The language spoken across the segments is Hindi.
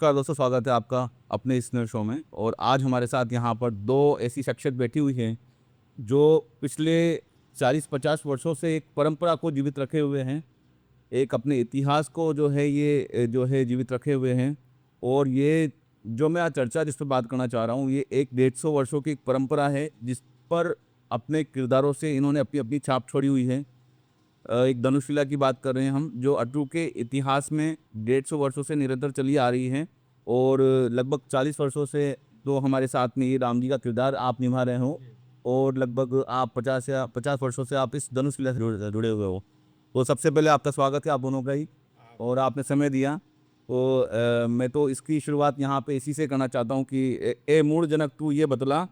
नमस्कार दोस्तों, स्वागत है आपका अपने इस शो में। और आज हमारे साथ यहाँ पर दो ऐसी शख्सियत बैठी हुई हैं जो पिछले 40-50 वर्षों से एक परंपरा को जीवित रखे हुए हैं, एक अपने इतिहास को जो है ये जो है जीवित रखे हुए हैं। और ये जो मैं आज चर्चा जिस पर बात करना चाह रहा हूँ, ये एक 150 वर्षों की एक परंपरा है जिस पर अपने किरदारों से इन्होंने अपनी अपनी छाप छोड़ी हुई है। एक धनुषिला की बात कर रहे हैं हम, जो अटरू के इतिहास में 150 वर्षों से निरंतर चली आ रही है। और लगभग 40 वर्षों से तो हमारे साथ में ये राम जी का किरदार आप निभा रहे हो, और लगभग आप 50 वर्षों से आप इस धनुषिला से जुड़े हुए हो। तो सबसे पहले आपका स्वागत है आप दोनों का ही, और आपने समय दिया। तो मैं तो इसकी शुरुआत यहाँ पे इसी से करना चाहता हूँ कि ए मूढ़ जनक तू ये बतला,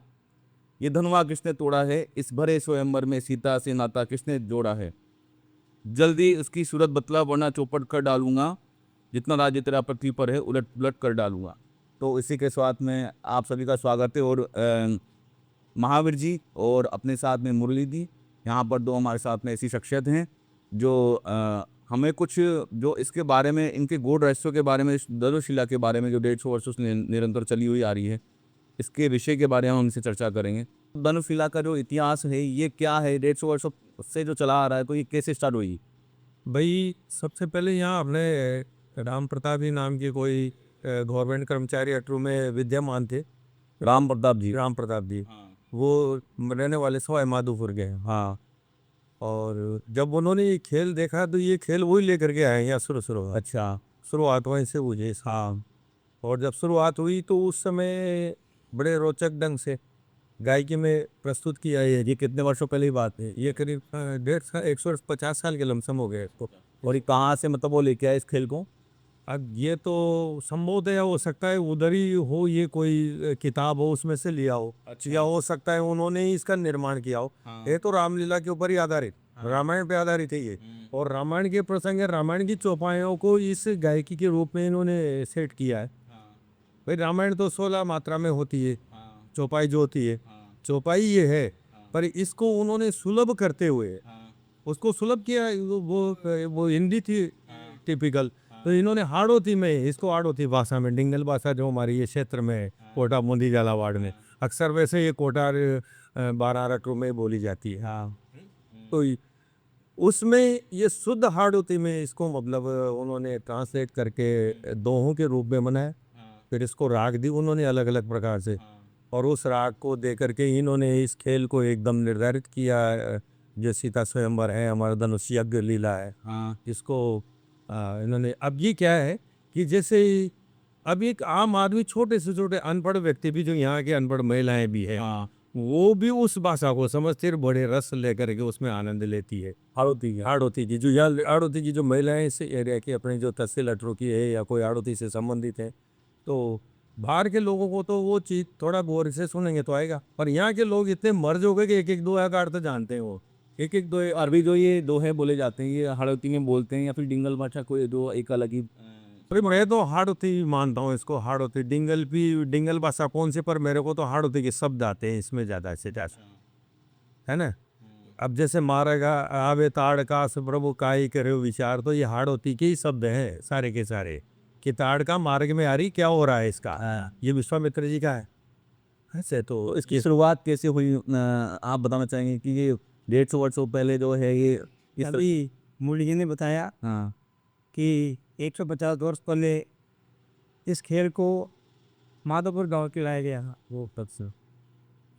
ये धनुआ किसने तोड़ा है, इस भरे स्वयंवर में सीता से नाता किसने जोड़ा है। जल्दी उसकी सूरत बतला वरना चौपट कर डालूंगा, जितना राज्य तेरा पृथ्वी पर है उलट पुलट कर डालूंगा। तो इसी के साथ में आप सभी का स्वागत है। और महावीर जी और अपने साथ में मुरली जी, यहाँ पर दो हमारे साथ में ऐसी शख्सियत हैं जो हमें कुछ जो इसके बारे में, इनके गूढ़ रहस्यों के बारे में, इस धनुषिला के बारे में जो 150 वर्षों से निरंतर चली हुई आ रही है, इसके विषय के बारे में हम इनसे चर्चा करेंगे। धनुषिला का जो इतिहास है ये क्या है, 150 वर्षों से जो चला आ रहा है, तो ये कैसे स्टार्ट हुई। भाई सबसे पहले यहाँ अपने राम प्रताप जी नाम के कोई गवर्नमेंट कर्मचारी अटरू में विद्यमान थे। राम प्रताप जी। राम प्रताप जी हाँ। वो रहने वाले सवाई माधोपुर के हैं। हाँ। और जब उन्होंने ये खेल देखा तो ये खेल वही लेकर के आए यहाँ शुरुआत। अच्छा। शुरुआत वहीं से हुई इसका। हाँ। और जब शुरुआत हुई तो उस समय बड़े रोचक ढंग से गायकी में प्रस्तुत किया है। ये कितने वर्षों पहले की बात है। ये करीब 150 साल के लमसम हो गए इसको। और ये कहाँ से मतलब वो लेके आए इस खेल को। अब ये तो संभवतः हो सकता है उधर ही हो, ये कोई किताब हो उसमें से लिया हो। अच्छा। या हो सकता है उन्होंने ही इसका निर्माण किया हो। हाँ। ये तो रामलीला के ऊपर ही आधारित, रामायण पे आधारित है ये। और रामायण के प्रसंग है, रामायण की चौपाइयों को इस गायकी के रूप में इन्होंने सेट किया है। भाई रामायण तो 16 मात्रा में होती है, चौपाई जो होती है चौपाई ये है। पर इसको उन्होंने सुलभ करते हुए उसको सुलभ किया। वो हिंदी थी टिपिकल, तो इन्होंने हाड़ौती में इसको, हाड़ौती भाषा में, डिंगल भाषा जो हमारी ये क्षेत्र में है, कोटा बूंदी झालावाड़ में अक्सर वैसे ये कोटार 12 रकरों में बोली जाती है। हाँ, तो उसमें ये शुद्ध हाड़ौती में इसको मतलब उन्होंने ट्रांसलेट करके दोहों के रूप में बनाया। फिर इसको राग दी उन्होंने अलग अलग प्रकार से, और उस राग को दे करके इन्होंने इस खेल को एकदम निर्धारित किया। जो सीता स्वयंवर है, हमारा धनुष यज्ञ लीला है, इसको इन्होंने। अब ये क्या है कि जैसे अब एक आम आदमी, छोटे से छोटे अनपढ़ व्यक्ति भी, जो यहाँ के अनपढ़ महिलाएं भी है, वो भी उस भाषा को समझते और बड़े रस लेकर के उसमें आनंद लेती है। हाड़ौती की जो, यहाँ हाड़ौती की जो महिलाएं इस एरिया की, अपने जो तहसील अटरू की है या कोई हाड़ौती से संबंधित है, तो बाहर के लोगों को तो वो चीज़ थोड़ा गौर से सुनेंगे तो आएगा। पर यहाँ के लोग इतने मर्ज हो गए कि एक एक दो का अर्थ जानते हैं। वो एक एक दो अरबी जो ये दोहे बोले जाते हैं, ये हाड़ौती में बोलते हैं, या फिर डिंगल भाषा कोई दो एक अलग ही। अरे मैं तो हाड़ौती मानता हूँ इसको। हाड़ौती डिंगल भी, डिंगल भाषा कौन से, पर मेरे को तो हाड़ौती के शब्द आते हैं इसमें ज़्यादा से ज़्यादा, है ना। अब जैसे मारेगा आवे ताड़ का प्रभु काई करे विचार, तो ये हाड़ौती के ही शब्द हैं सारे के सारे, कि ताड़ का मार्ग में आ रही, क्या हो रहा है इसका। ये विश्वामित्र जी का है ऐसे। तो इसकी शुरुआत कैसे हुई, आप बताना चाहेंगे कि ये 150 वर्षों पहले जो है ये अभी मुरली जी ने बताया हाँ। कि 150 वर्ष पहले इस खेल को माधोपुर गांव के लाया गया था। वो तब से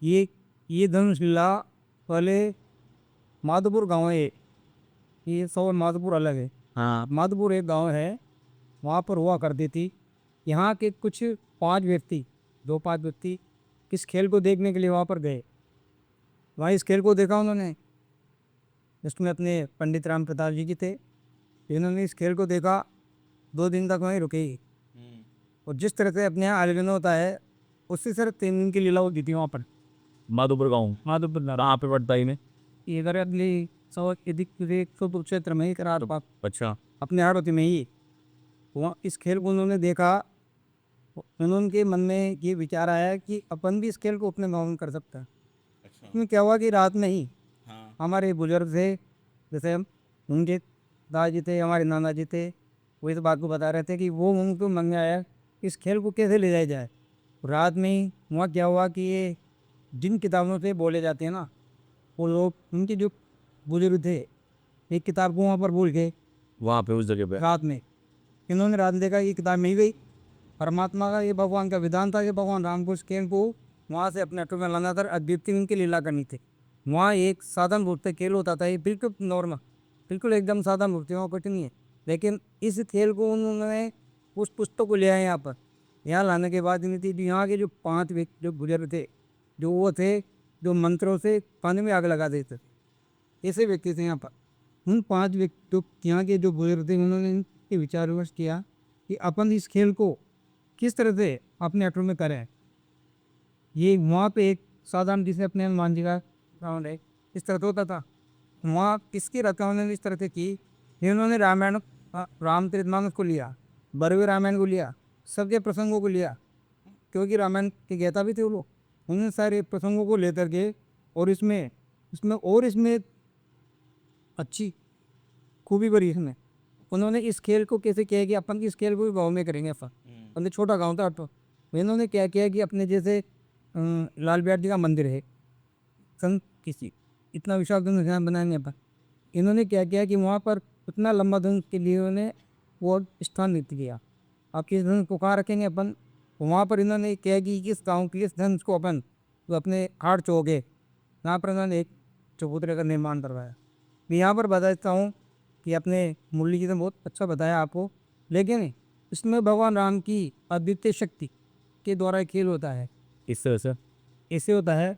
ये धनुषिला पहले माधोपुर गांव है, ये सब माधोपुर अलग है। हाँ। माधोपुर एक गांव है, वहाँ पर हुआ करती थी। यहाँ के कुछ 5 व्यक्ति इस खेल को देखने के लिए वहाँ पर गए। वहाँ इस खेल को देखा उन्होंने, जिसमें अपने पंडित राम प्रताप जी की थे। इन्होंने इस खेल को देखा, 2 दिन तक वहीं रुके ही। और जिस तरह से अपने यहाँ आयोजन होता है, उसी तरह 3 दिन की लीला होती थी वहाँ पर माधोपुर गाँव। माधोपुर कहाँ पे पड़ता है इन्हें। इधर अगली 100 क्षेत्र में ही करा पास अच्छा। अपने हाड़ौती में ही। वहाँ इस खेल को उन्होंने देखा, उनके मन में ये विचार आया कि अपन भी इस खेल को अपने गाँव में कर सकता है। इसमें क्या हुआ कि रात में ही हमारे बुजुर्ग थे, जैसे हम उनके दादाजी थे, हमारे नाना जी थे, वो इस बात को बता रहे थे कि वो उनको मन में आया इस खेल को कैसे ले जाया जाए। रात में ही वहाँ क्या हुआ कि ये जिन किताबों से बोले जाते हैं ना, वो लोग उनके जो बुजुर्ग थे एक किताब को वहाँ पर भूल गए वहाँ पे उस जगह पे रात में। इन्होंने रात में देखा ये किताब मिल गई, परमात्मा का ये भगवान का विधान था कि भगवान राम को इस खेल को वहाँ से अपने अटो में लाना था, अद्वितीय उनकी लीला करनी थी। वहाँ एक साधन रूप से खेल होता था, ये बिल्कुल नॉर्मल, बिल्कुल एकदम साधन रूप से, वहाँ कुछ नहीं है। लेकिन इस खेल को उन्होंने उस पुस्तक को ले आए यहाँ पर। यहाँ लाने के बाद इनकी यहाँ के जो 5 व्यक्ति जो बुजुर्ग थे, जो वो थे जो मंत्रों से पानी में आग लगा देते थे, ऐसे व्यक्ति थे यहाँ पर। उन 5 व्यक्ति जो यहाँ के जो बुजुर्ग थे, उन्होंने इनके विचार विमर्श किया कि अपन इस खेल को किस तरह से अपने अटो में करें। ये वहाँ पे एक साधारण जिसे अपने हनुमान जी का रावण है इस तरह से होता था, वहाँ किसकी रचना उन्होंने इस तरह से की कि उन्होंने रामायण रामचरितमानस को लिया, बरवे रामायण को लिया, सबके प्रसंगों को लिया, क्योंकि रामायण के ज्ञाता भी थे वो लोग। उन्होंने सारे प्रसंगों को लेकर के और इसमें अच्छी खूबी भरी इसमें उन्होंने इस खेल को कैसे किया कि अपन इस खेल को भी गाँव में करेंगे। अपन छोटा गाँव था तो इन्होंने क्या किया कि अपने जैसे लाल बिहार जी का मंदिर है, किसी इतना विशाल धन निशान बनाएंगे अपन। इन्होंने क्या किया कि वहाँ पर उतना लंबा धन के लिए उन्होंने वो स्थान नियुक्त किया। आप किस धन को कहाँ रखेंगे अपन, वहाँ पर इन्होंने क्या कि किस गाँव की इस धन को अपन तो अपने हाड़ चौके यहाँ पर उन्होंने एक चबूतरे का निर्माण करवाया। मैं यहाँ पर बताता हूँ कि अपने मुरली जी ने बहुत अच्छा बताया आपको, लेकिन इसमें भगवान राम की अद्वितीय शक्ति के द्वारा खेल होता है। इस तरह से ऐसे होता है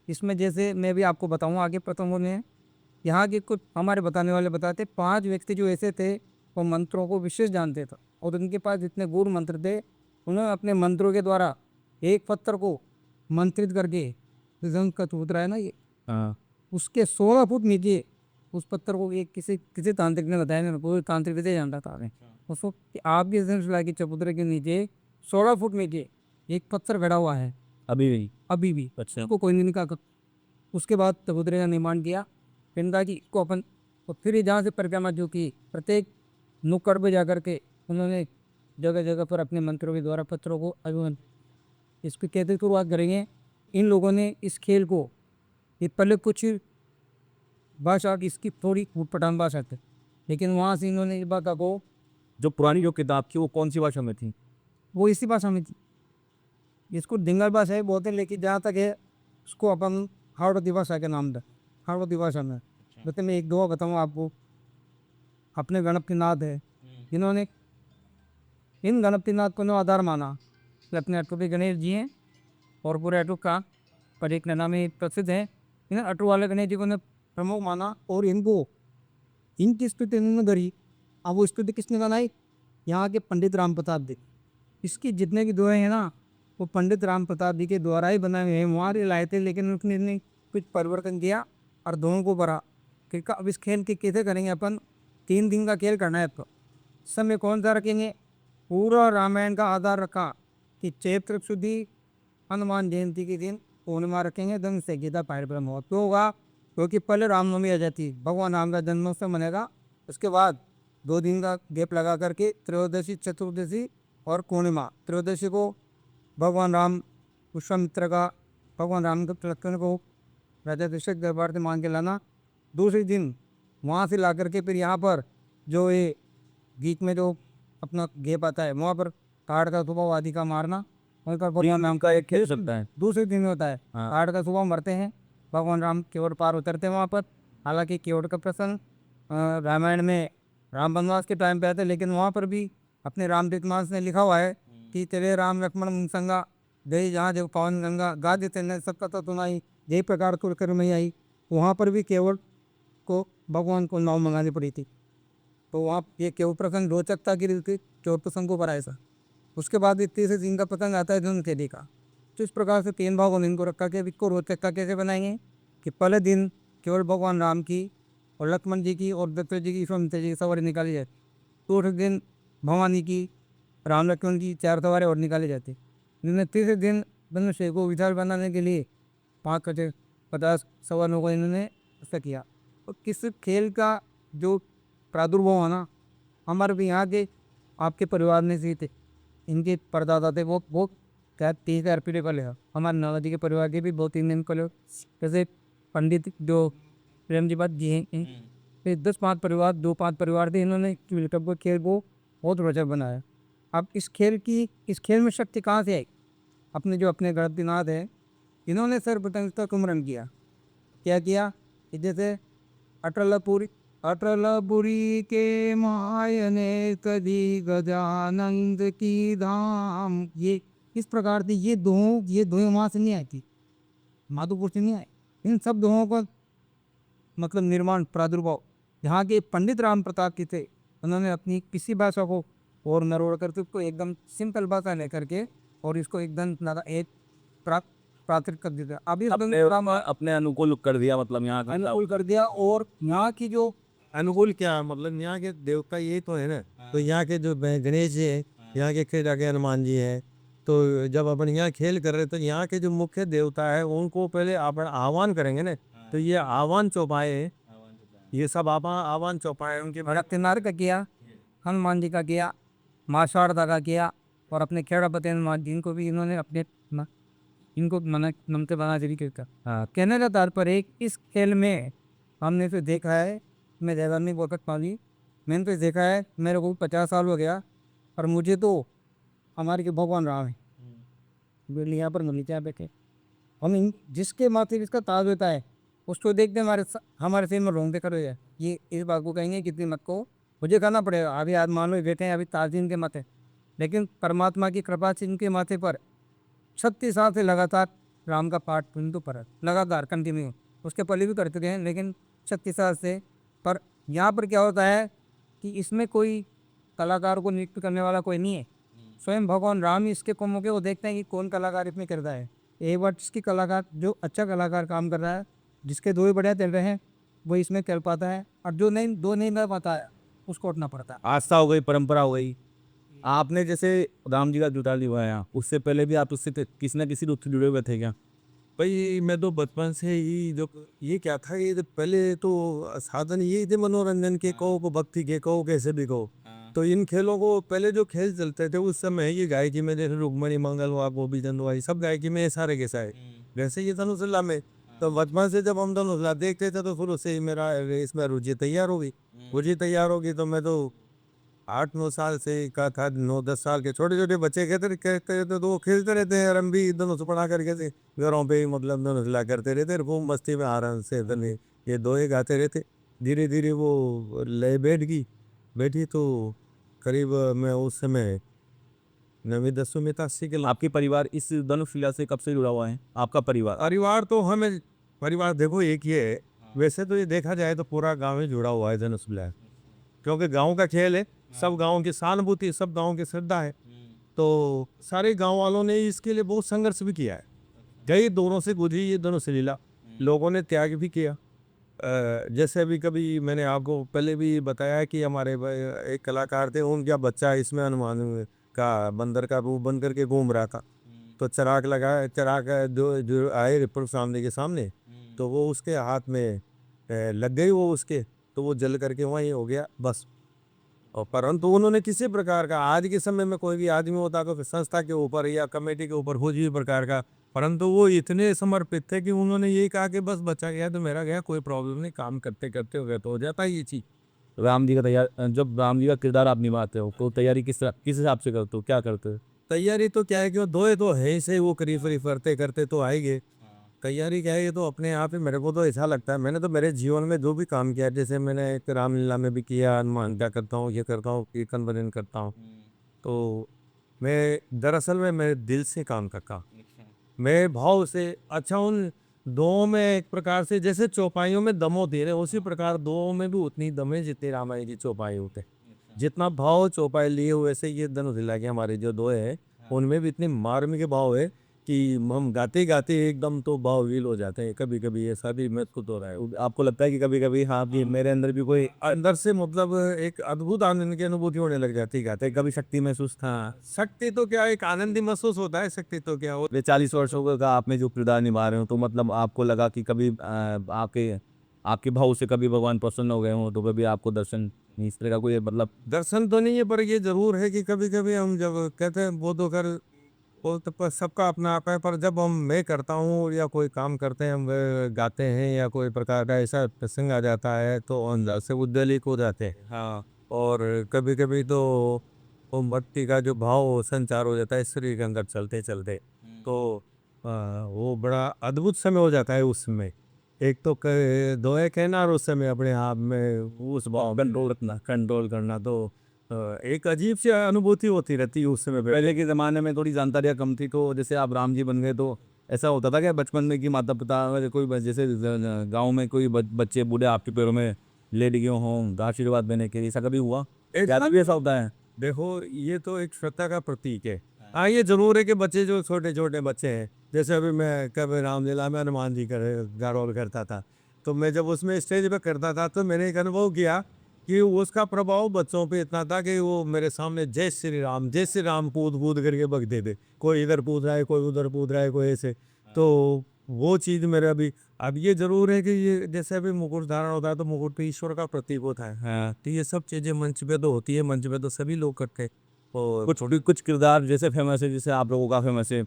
इसमें, जैसे मैं भी आपको बताऊँ आगे प्रसंगों में। यहाँ के कुछ हमारे बताने वाले बताते 5 व्यक्ति जो ऐसे थे वो मंत्रों को विशेष जानते थे और उनके पास जितने गूढ़ मंत्र थे उन्होंने अपने मंत्रों के द्वारा एक पत्थर को मंत्रित करके का चबूतरा है ना ये, हाँ उसके 16 फुट नीचे उस पत्थर को एक किसी तांत्रिक ने बताया, मेरे को तांत्रिक विद्या जानता था मैं उसको कि आपकी शिला के चबूतरे के नीचे 16 फुट नीचे एक पत्थर खड़ा हुआ है अभी भी अभी भी, अच्छा उसको कोई नहीं निकाल। उसके बाद चबूतरे का निर्माण किया पिंडा जी को अपन, और फिर जहाँ से परिक्रमा जो की प्रत्येक नुक्कड़ पे जा करके उन्होंने जगह जगह पर अपने मंत्रों के द्वारा पत्थरों को अभिमान इसकी कैसे शुरुआत करेंगे। इन लोगों ने इस खेल को ये पहले कुछ भाषा इसकी थोड़ी ऊटपटांग भाषा थी, लेकिन वहाँ से इन्होंने इस भाषा को जो पुरानी जो किताब थी वो कौन सी भाषा में थी? वो इसी भाषा में थी, इसको डिंगल भाषा है बोलते हैं, लेकिन जहाँ तक है उसको अपन हाड़ौती भाषा के नाम था, हाड़ौती भाषा में। जैसे मैं एक दो बताऊँ आपको, अपने गणपतिनाथ है, इन्होंने इन गणपतिनाथ को ने आधार माना कि अपने अटू के गणेश जी हैं और पूरे अटू का परिक्रमा में प्रसिद्ध है। इन अटू वाले गणेश जी को ने प्रमुख माना और इनकी स्तुति इन्होंने करी। अब वो स्तुति किसने बनाई, यहाँ के पंडित राम प्रताप जी। इसकी जितने भी दोहे हैं ना वो पंडित राम प्रताप जी के द्वारा ही बनाए हुए हैं, वहाँ से लाए थे, लेकिन उसने कुछ परिवर्तन किया और दोनों को भरा। क्योंकि अब इस खेल के कैसे करेंगे अपन, 3 दिन का खेल करना है तो समय कौन सा रखेंगे, पूरा रामायण का आधार रखा कि चैत्र शुद्धि हनुमान जयंती के दिन पूर्णिमा रखेंगे, धन से गीता पाठ ब्रह्म महत्व होगा, क्योंकि पहले रामनवमी आ जाती है, भगवान राम का जन्मोत्सव मनेगा। उसके बाद 2 दिन का गैप लगा करके त्रयोदशी, चतुर्दशी और पूर्णिमा। त्रयोदशी को भगवान राम विश्वामित्र का भगवान राम के लक्ष्मण को राजा दशरथ दरबार से मांग के लाना। दूसरे दिन वहाँ से ला करके फिर यहाँ पर जो ये गीत में जो अपना गैप आता है वहाँ पर कार्ड का स्वभाव आदि का मारना, वहीं पर बढ़िया नाम का एक खेल सकता है। दूसरे दिन होता है। हाँ। कार्ड का स्वभाव मरते हैं, भगवान राम केवट पार उतरते हैं वहाँ पर। हालांकि केवट का प्रसंग रामायण में राम वनवास के टाइम पे आता है, लेकिन वहाँ पर भी अपने रामचरितमानस ने लिखा हुआ है कि तेरे राम लक्ष्मण संगा गई जहाँ जब पवन गंगा गा देते न सबका तो सुनाई यही प्रकार को कर में आई। वहाँ पर भी केवट को भगवान को नाव मंगानी पड़ी थी, तो वहाँ ये केवट प्रसंग रोचकता की केवट प्रसंग को भरा ऐसा। उसके बाद तीसरे दिन का प्रसंग आता है धन तेदी का। तो इस प्रकार से 3 भागों ने इनको रखा कि इसको रोचकता कैसे बनाएंगे कि पहले दिन केवल भगवान राम की और लक्ष्मण जी की और दत्त जी की विश्वामित्र जी की सवारी निकाली जाती। दूसरे दिन भवानी की राम लक्ष्मण की 4 सवारी और निकाली जाती। इन्होंने तीसरे दिन धनुष को विशाल बनाने के लिए 50 सवालों को इन्होंने ऐसा किया। और किस खेल का जो प्रादुर्भाव है ना, हमारे भी यहाँ के आपके परिवार में से थे, इनके परदादा थे वो क्या 30,000 पीढ़ी पहले है। हमारे नाना जी के परिवार के भी 2-3 दिन पहले जैसे पंडित जो प्रेम जी बात जी हैं, फिर 10-5 परिवार 2-5 परिवार थे, इन्होंने कप को खेल को बहुत रोचक बनाया। अब इस खेल में शक्ति कहाँ से आई? अपने गणपतिनाथ है, इन्होंने सर्वप्रथम इसका कुमरन किया। क्या किया कि जैसे अटलपुरी के मायने कदी गजानंद की धाम, ये इस प्रकार से ये दोहें वहाँ से नहीं आई थी, माधोपुर से नहीं आए। इन सब दोहों का मतलब निर्माण प्रादुर्भाव यहाँ के पंडित राम प्रताप की थे। उन्होंने अपनी किसी भाषा को और नरोड़ करके उसको एकदम सिंपल भाषा लेकर के और इसको एकदम एक प्राकृतिक कर दिया। अभी अपने अनुकूल कर दिया, मतलब यहाँ का अनुकूल कर दिया। और यहाँ की जो अनुकूल क्या मतलब यहाँ के देवता ये तो है ना। तो यहाँ के जो गणेश जी है, यहाँ के खेल के हनुमान जी है। तो जब अपन यहाँ खेल कर रहे तो यहाँ के जो मुख्य देवता है उनको पहले अपन आह्वान करेंगे ना। तो ये आह्वान चौपाए, ये सब आप आह्वान चौपाए उनके भरतनाथ का किया, हनुमान जी का किया, माँ शारदा का किया, और अपने खेड़ापति हनुमान जी को भी इन्होंने अपने इनको नमते बना तरीके का। हाँ, कहने का तात्पर्य इस खेल में हमने तो देखा है, मैं ज़्यादा नहीं बोल सकता हूँ, मैंने तो देखा है, मेरे को 50 साल हो गया, और मुझे तो हमारे के भगवान राम है बिल्ली यहाँ पर मिली बैठे, हम जिसके माथे इसका ताज होता है उसको देखते हमारे सिर में रोंगटे खड़े हो जाए। ये इस बात को कहेंगे कितनी मत को मुझे करना पड़ेगा। अभी आज मान लो बैठे हैं अभी ताजीन के माथे, लेकिन परमात्मा की कृपा से इनके माथे पर 36 साल से लगातार राम का पाठ तो पर लगातार कंटिन्यू, उसके पहले भी कर चुके हैं लेकिन 36 साल से। पर यहाँ पर क्या होता है कि इसमें कोई कलाकार को नियुक्त करने वाला कोई नहीं है, स्वयं भगवान राम ही इसके कौमों के वो देखते हैं कि कौन कलाकार इसमें कर रहा है। एक बार जिसकी कलाकार जो अच्छा कलाकार काम कर रहा है, जिसके दो ही बढ़िया चल रहे हैं, वो इसमें कर पाता है, और जो नहीं कर पाता है उसको उठना पड़ता है। आस्था हो गई, परंपरा हो गई। आपने जैसे राम जी का जूता लिवाया, उससे पहले भी आप उससे किसी न किसी रूप से जुड़े हुए थे क्या? भाई मैं तो बचपन से ही जो ये क्या था, ये पहले तो साधन ये थे मनोरंजन के, कहो को भक्ति के, कहो कैसे भी कहो। तो इन खेलों को पहले जो खेल चलते थे उस समय ये गायकी में जैसे रुक्मणी मंगल हुआ, गोपीचंद हुआ, ये सब गायकी में सारे के सारे। वैसे ये धनुषला में तो बचपन से जब हम धनुषला देखते थे तो शुरू से ही मेरा इसमें रुचि तैयार हो गई। तो मैं तो 8-9 साल से का था, 9-10 साल के छोटे छोटे बच्चे कहते तो वो खेलते रहते हैं, हम भी धनुष पढ़ा करके थे घरों पे, मतलब धनुषला करते रहते, खूब मस्ती में आराम से धनुष ये दोहे गाते रहते। धीरे धीरे वो लय बैठी तो करीब मैं उस समय 9वीं-10वीं में था, 80 के। आपके परिवार इस धनुषिला से कब से जुड़ा हुआ है, आपका परिवार? तो हमें परिवार देखो एक ये है, वैसे तो ये देखा जाए तो पूरा गांव ही जुड़ा हुआ है धनुषिला, क्योंकि गांव का खेल है, सब गांव की सहानुभूति, सब गांव की श्रद्धा है। तो सारे गांव वालों ने इसके लिए बहुत संघर्ष भी किया है, कई दौरों से गुजरी ये धनुषिला, लोगों ने त्याग भी किया। जैसे अभी कभी मैंने आपको पहले भी बताया कि हमारे एक कलाकार थे, उनका बच्चा इसमें हनुमान का बंदर का रूप बन करके घूम रहा था। तो चराग जो आए रिपर सामने के सामने, तो वो उसके हाथ में लग गई, वो उसके तो वो जल करके वहीं हो गया बस। और परंतु उन्होंने किसी प्रकार का, आज के समय में कोई भी आदमी होता तो फिर संस्था के ऊपर या कमेटी के ऊपर हो जी प्रकार का, परंतु वो इतने समर्पित थे कि उन्होंने यही कहा कि बस बच्चा गया तो मेरा गया, कोई प्रॉब्लम नहीं, काम करते करते हो गया तो हो जाता है ये चीज़। राम जी का जब राम जी का किरदार आप निभाते हो तो तैयारी किस हिसाब से करते हो, क्या करते हो? तैयारी तो क्या है कि वो दोए तो है से वो करीब करते करते तो आएंगे। तैयारी क्या है, ये तो अपने आप ही मेरे को तो ऐसा लगता है, मैंने तो मेरे जीवन में जो भी काम किया, जैसे मैंने एक रामलीला में भी किया, हनुमान क्या करता हूँ, ये करता हूँ, कीर्तन भजन करता हूँ। तो मैं दरअसल में मेरे दिल से काम करता हूँ, मैं भाव से। अच्छा, उन दो में एक प्रकार से जैसे चौपाइयों में दम होती है, उसी प्रकार दो में भी उतनी दम है जितनी रामायण की चौपाई होते, जितना भाव चौपाई लिए हुए से ये धनुषिला के हमारे जो दो है उनमें भी इतनी मार्मिक भाव है कि हम गाते गाते एकदम तो भाव वील हो जाते हैं। कभी कभी ऐसा भी महसूस हो रहा है, आपको लगता है कि कभी कभी हाँ भी मेरे अंदर भी कोई अंदर से मतलब एक अद्भुत आनंद की अनुभूति होने लग जाती है गाते। कभी शक्ति महसूस था? शक्ति तो क्या, एक आनंद ही महसूस होता है, शक्ति तो क्या हो। 40 वर्षों का आप में जो किरदार निभा रहे हो, तो मतलब आपको लगा कि कभी आपके आपके भाव से कभी भगवान प्रसन्न हो गए हों तो कभी आपको दर्शन इस तरह का कोई मतलब? दर्शन तो नहीं है, पर ये जरूर है कि कभी कभी हम जब कहते हैं वो तो कर, वो तो सबका अपना आप है, पर जब मैं करता हूँ या कोई काम करते हैं, हम गाते हैं या कोई प्रकार का ऐसा प्रसंग आ जाता है तो अंदर से उद्वेलित हो जाते हैं। हाँ, और कभी कभी तो वो भक्ति का जो भाव संचार हो जाता है शरीर के अंदर चलते चलते, तो वो बड़ा अद्भुत समय हो जाता है उस समय। एक तो दोए कहना और उस समय अपने आप में उस भाव कंट्रोल करना, तो एक अजीब सी अनुभूति होती रहती है उस समय पे। पहले के ज़माने में थोड़ी जानकारियाँ कम थी, तो जैसे आप राम जी बन गए तो ऐसा होता था क्या बचपन में कि माता पिता अगर कोई जैसे गांव में कोई बच्चे बूढ़े आपके पैरों में लेट गए हों आशीर्वाद देने के लिए, ऐसा कभी हुआ? ज़्यादा भी ऐसा होता है? देखो, ये तो एक श्रद्धा का प्रतीक है। हाँ, ये जरूर है कि बच्चे जो छोटे छोटे बच्चे हैं, जैसे अभी मैं कभी रामलीला में हनुमान जी का रोल करता था, तो मैं जब उसमें स्टेज पे करता था तो मैंने एक अनुभव किया कि उसका प्रभाव बच्चों पे इतना था कि वो मेरे सामने जय श्री राम कूद कूद करके बकते थे। कोई इधर कूद रहा है, कोई उधर कूद रहा है, कोई ऐसे। तो वो चीज़ मेरा अभी, अब ये जरूर है कि ये जैसे अभी मुकुट धारण होता है तो मुकुट पे ईश्वर का प्रतीक होता है। हाँ, तो ये सब चीज़ें मंच पे तो होती है, मंच पे तो सभी लोग करते हैं। और कुछ किरदार जैसे फेमस है, जैसे आप लोगों का फेमस है,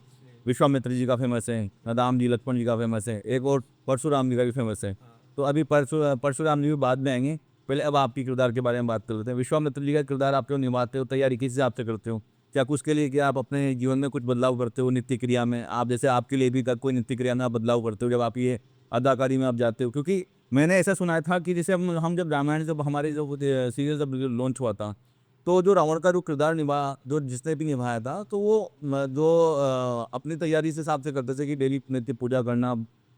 विश्वामित्र जी का फेमस है, राम जी लक्ष्मण जी का फेमस है, एक और परशुराम जी का भी फेमस है। तो अभी परशुराम जी भी बाद में आएंगे, पहले अब आपकी किरदार के बारे में बात कर लेते हैं। विश्वामित्र जी का किरदार आप लोग निभाते हो, तैयारी किस हिसाब से करते हो? क्या कुछ के लिए क्या आप अपने जीवन में कुछ बदलाव करते हो नित्य क्रिया में? आप जैसे आपके लिए भी कोई नित्य क्रिया में आप बदलाव करते हो जब आप ये अदाकारी में आप जाते हो? क्योंकि मैंने ऐसा सुना था कि जैसे हम जब रामायण, जब हमारे जो सीरीज जब लॉन्च हुआ था, तो जो रावण का जो किरदार जो जिसने भी निभाया था, तो वो जो अपनी तैयारी से हिसाब से करते थे कि डेली नित्य पूजा करना,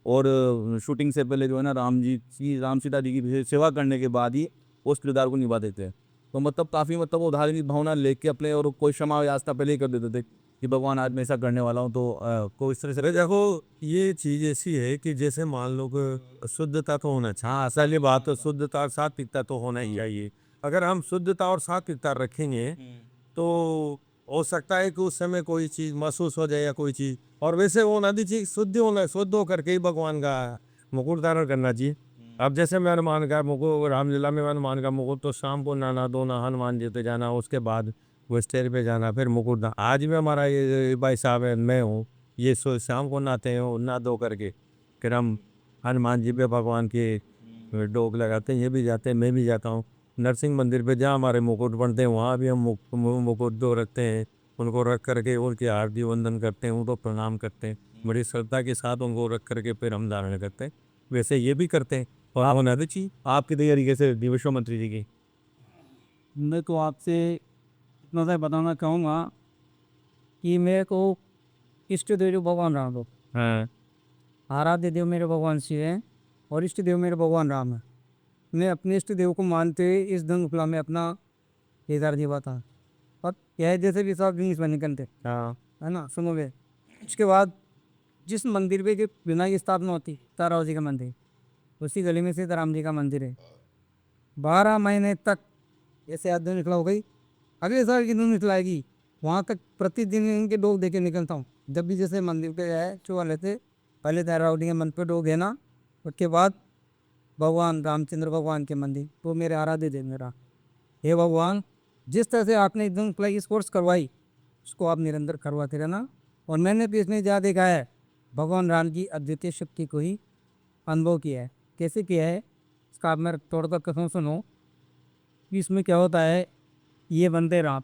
और शूटिंग से पहले जो है ना राम सीता जी की सेवा करने के बाद ही उस किरदार को निभा देते हैं। तो मतलब काफ़ी मतलब वो धार्मिक भावना लेके अपने, और कोई क्षमा याचना पहले ही कर देते थे कि भगवान आज मैं ऐसा करने वाला हूँ, तो को इस तरह से। अरे देखो, ये चीज़ ऐसी है कि जैसे मान लो कि शुद्धता तो होना चाहिए। हाँ, असल ये बात तो शुद्धता और सात्विकता तो होना ही चाहिए। अगर हम शुद्धता और सात्विकता रखेंगे तो हो सकता है कि उस समय कोई चीज़ महसूस हो जाए या कोई चीज़, और वैसे वो नदी चीज शुद्ध होकर के ही भगवान का मुकुट धारण करना चाहिए। अब जैसे मैं हनुमान का मुकुट, रामलीला में हनुमान का मुकुट तो शाम को नहाना धोना, हनुमान जी पे जाना, उसके बाद वो स्टेज पे जाना, फिर मुकुट आज भी हमारा ये भाई साहब है, मैं हूँ, ये शाम को नहाते हैं, नहा धो करके फिर हम हनुमान जी पे भगवान के डोक लगाते हैं, ये भी जाते हैं, मैं भी जाता हूँ। नरसिंह मंदिर पे जहाँ हमारे मुकुट बनते हैं वहाँ भी हम मुकुट दो रखते हैं, उनको रख करके उनकी आरती वंदन करते हैं, उनको प्रणाम करते हैं, बड़ी श्रद्धा के साथ उनको रख करके फिर हम धारण करते हैं। वैसे ये भी करते हैं। और आप होना चाहिए आपकी तैयारी कैसे विश्वामित्र जी की? मैं तो आपसे इतना सा बताना चाहूँगा कि मेरे को इष्ट देव जो भगवान राम हो, हाँ। आराध्य देव मेरे भगवान शिव हैं और इष्ट देव मेरे भगवान राम है। मैं अपने इष्ट देव को मानते हुए इस धन उपला में अपना केदार निभाता हूँ। और यह जैसे भी सब जिनिस में निकलते, हाँ, है ना, सुनोगे। उसके बाद जिस मंदिर पे के विनायक की स्थापना होती, ताराओं जी का मंदिर, उसी गली में सीता राम जी का मंदिर है। 12 महीने तक ऐसे आदमी निकला हो गई, अगले साल की धुन निकलाएगी, वहाँ तक प्रतिदिन इनके डोग दे के निकलता हूँ। जब भी जैसे मंदिर पे जाए चुहा लेते, पहले तारावती के मंदिर पे डोग देना, उसके बाद भगवान रामचंद्र भगवान के मंदिर, वो मेरे आराध्य देव मेरा। हे भगवान, जिस तरह से आपने एकदम प्लाई इस कोर्स करवाई, उसको आप निरंतर करवाते रहना। और मैंने भी इसमें जा देखा है भगवान राम की अद्वितीय शक्ति को ही अनुभव किया है। कैसे किया है इसका आप मेरे तोड़कर कसम सुनो कि इसमें क्या होता है। ये बनते राम,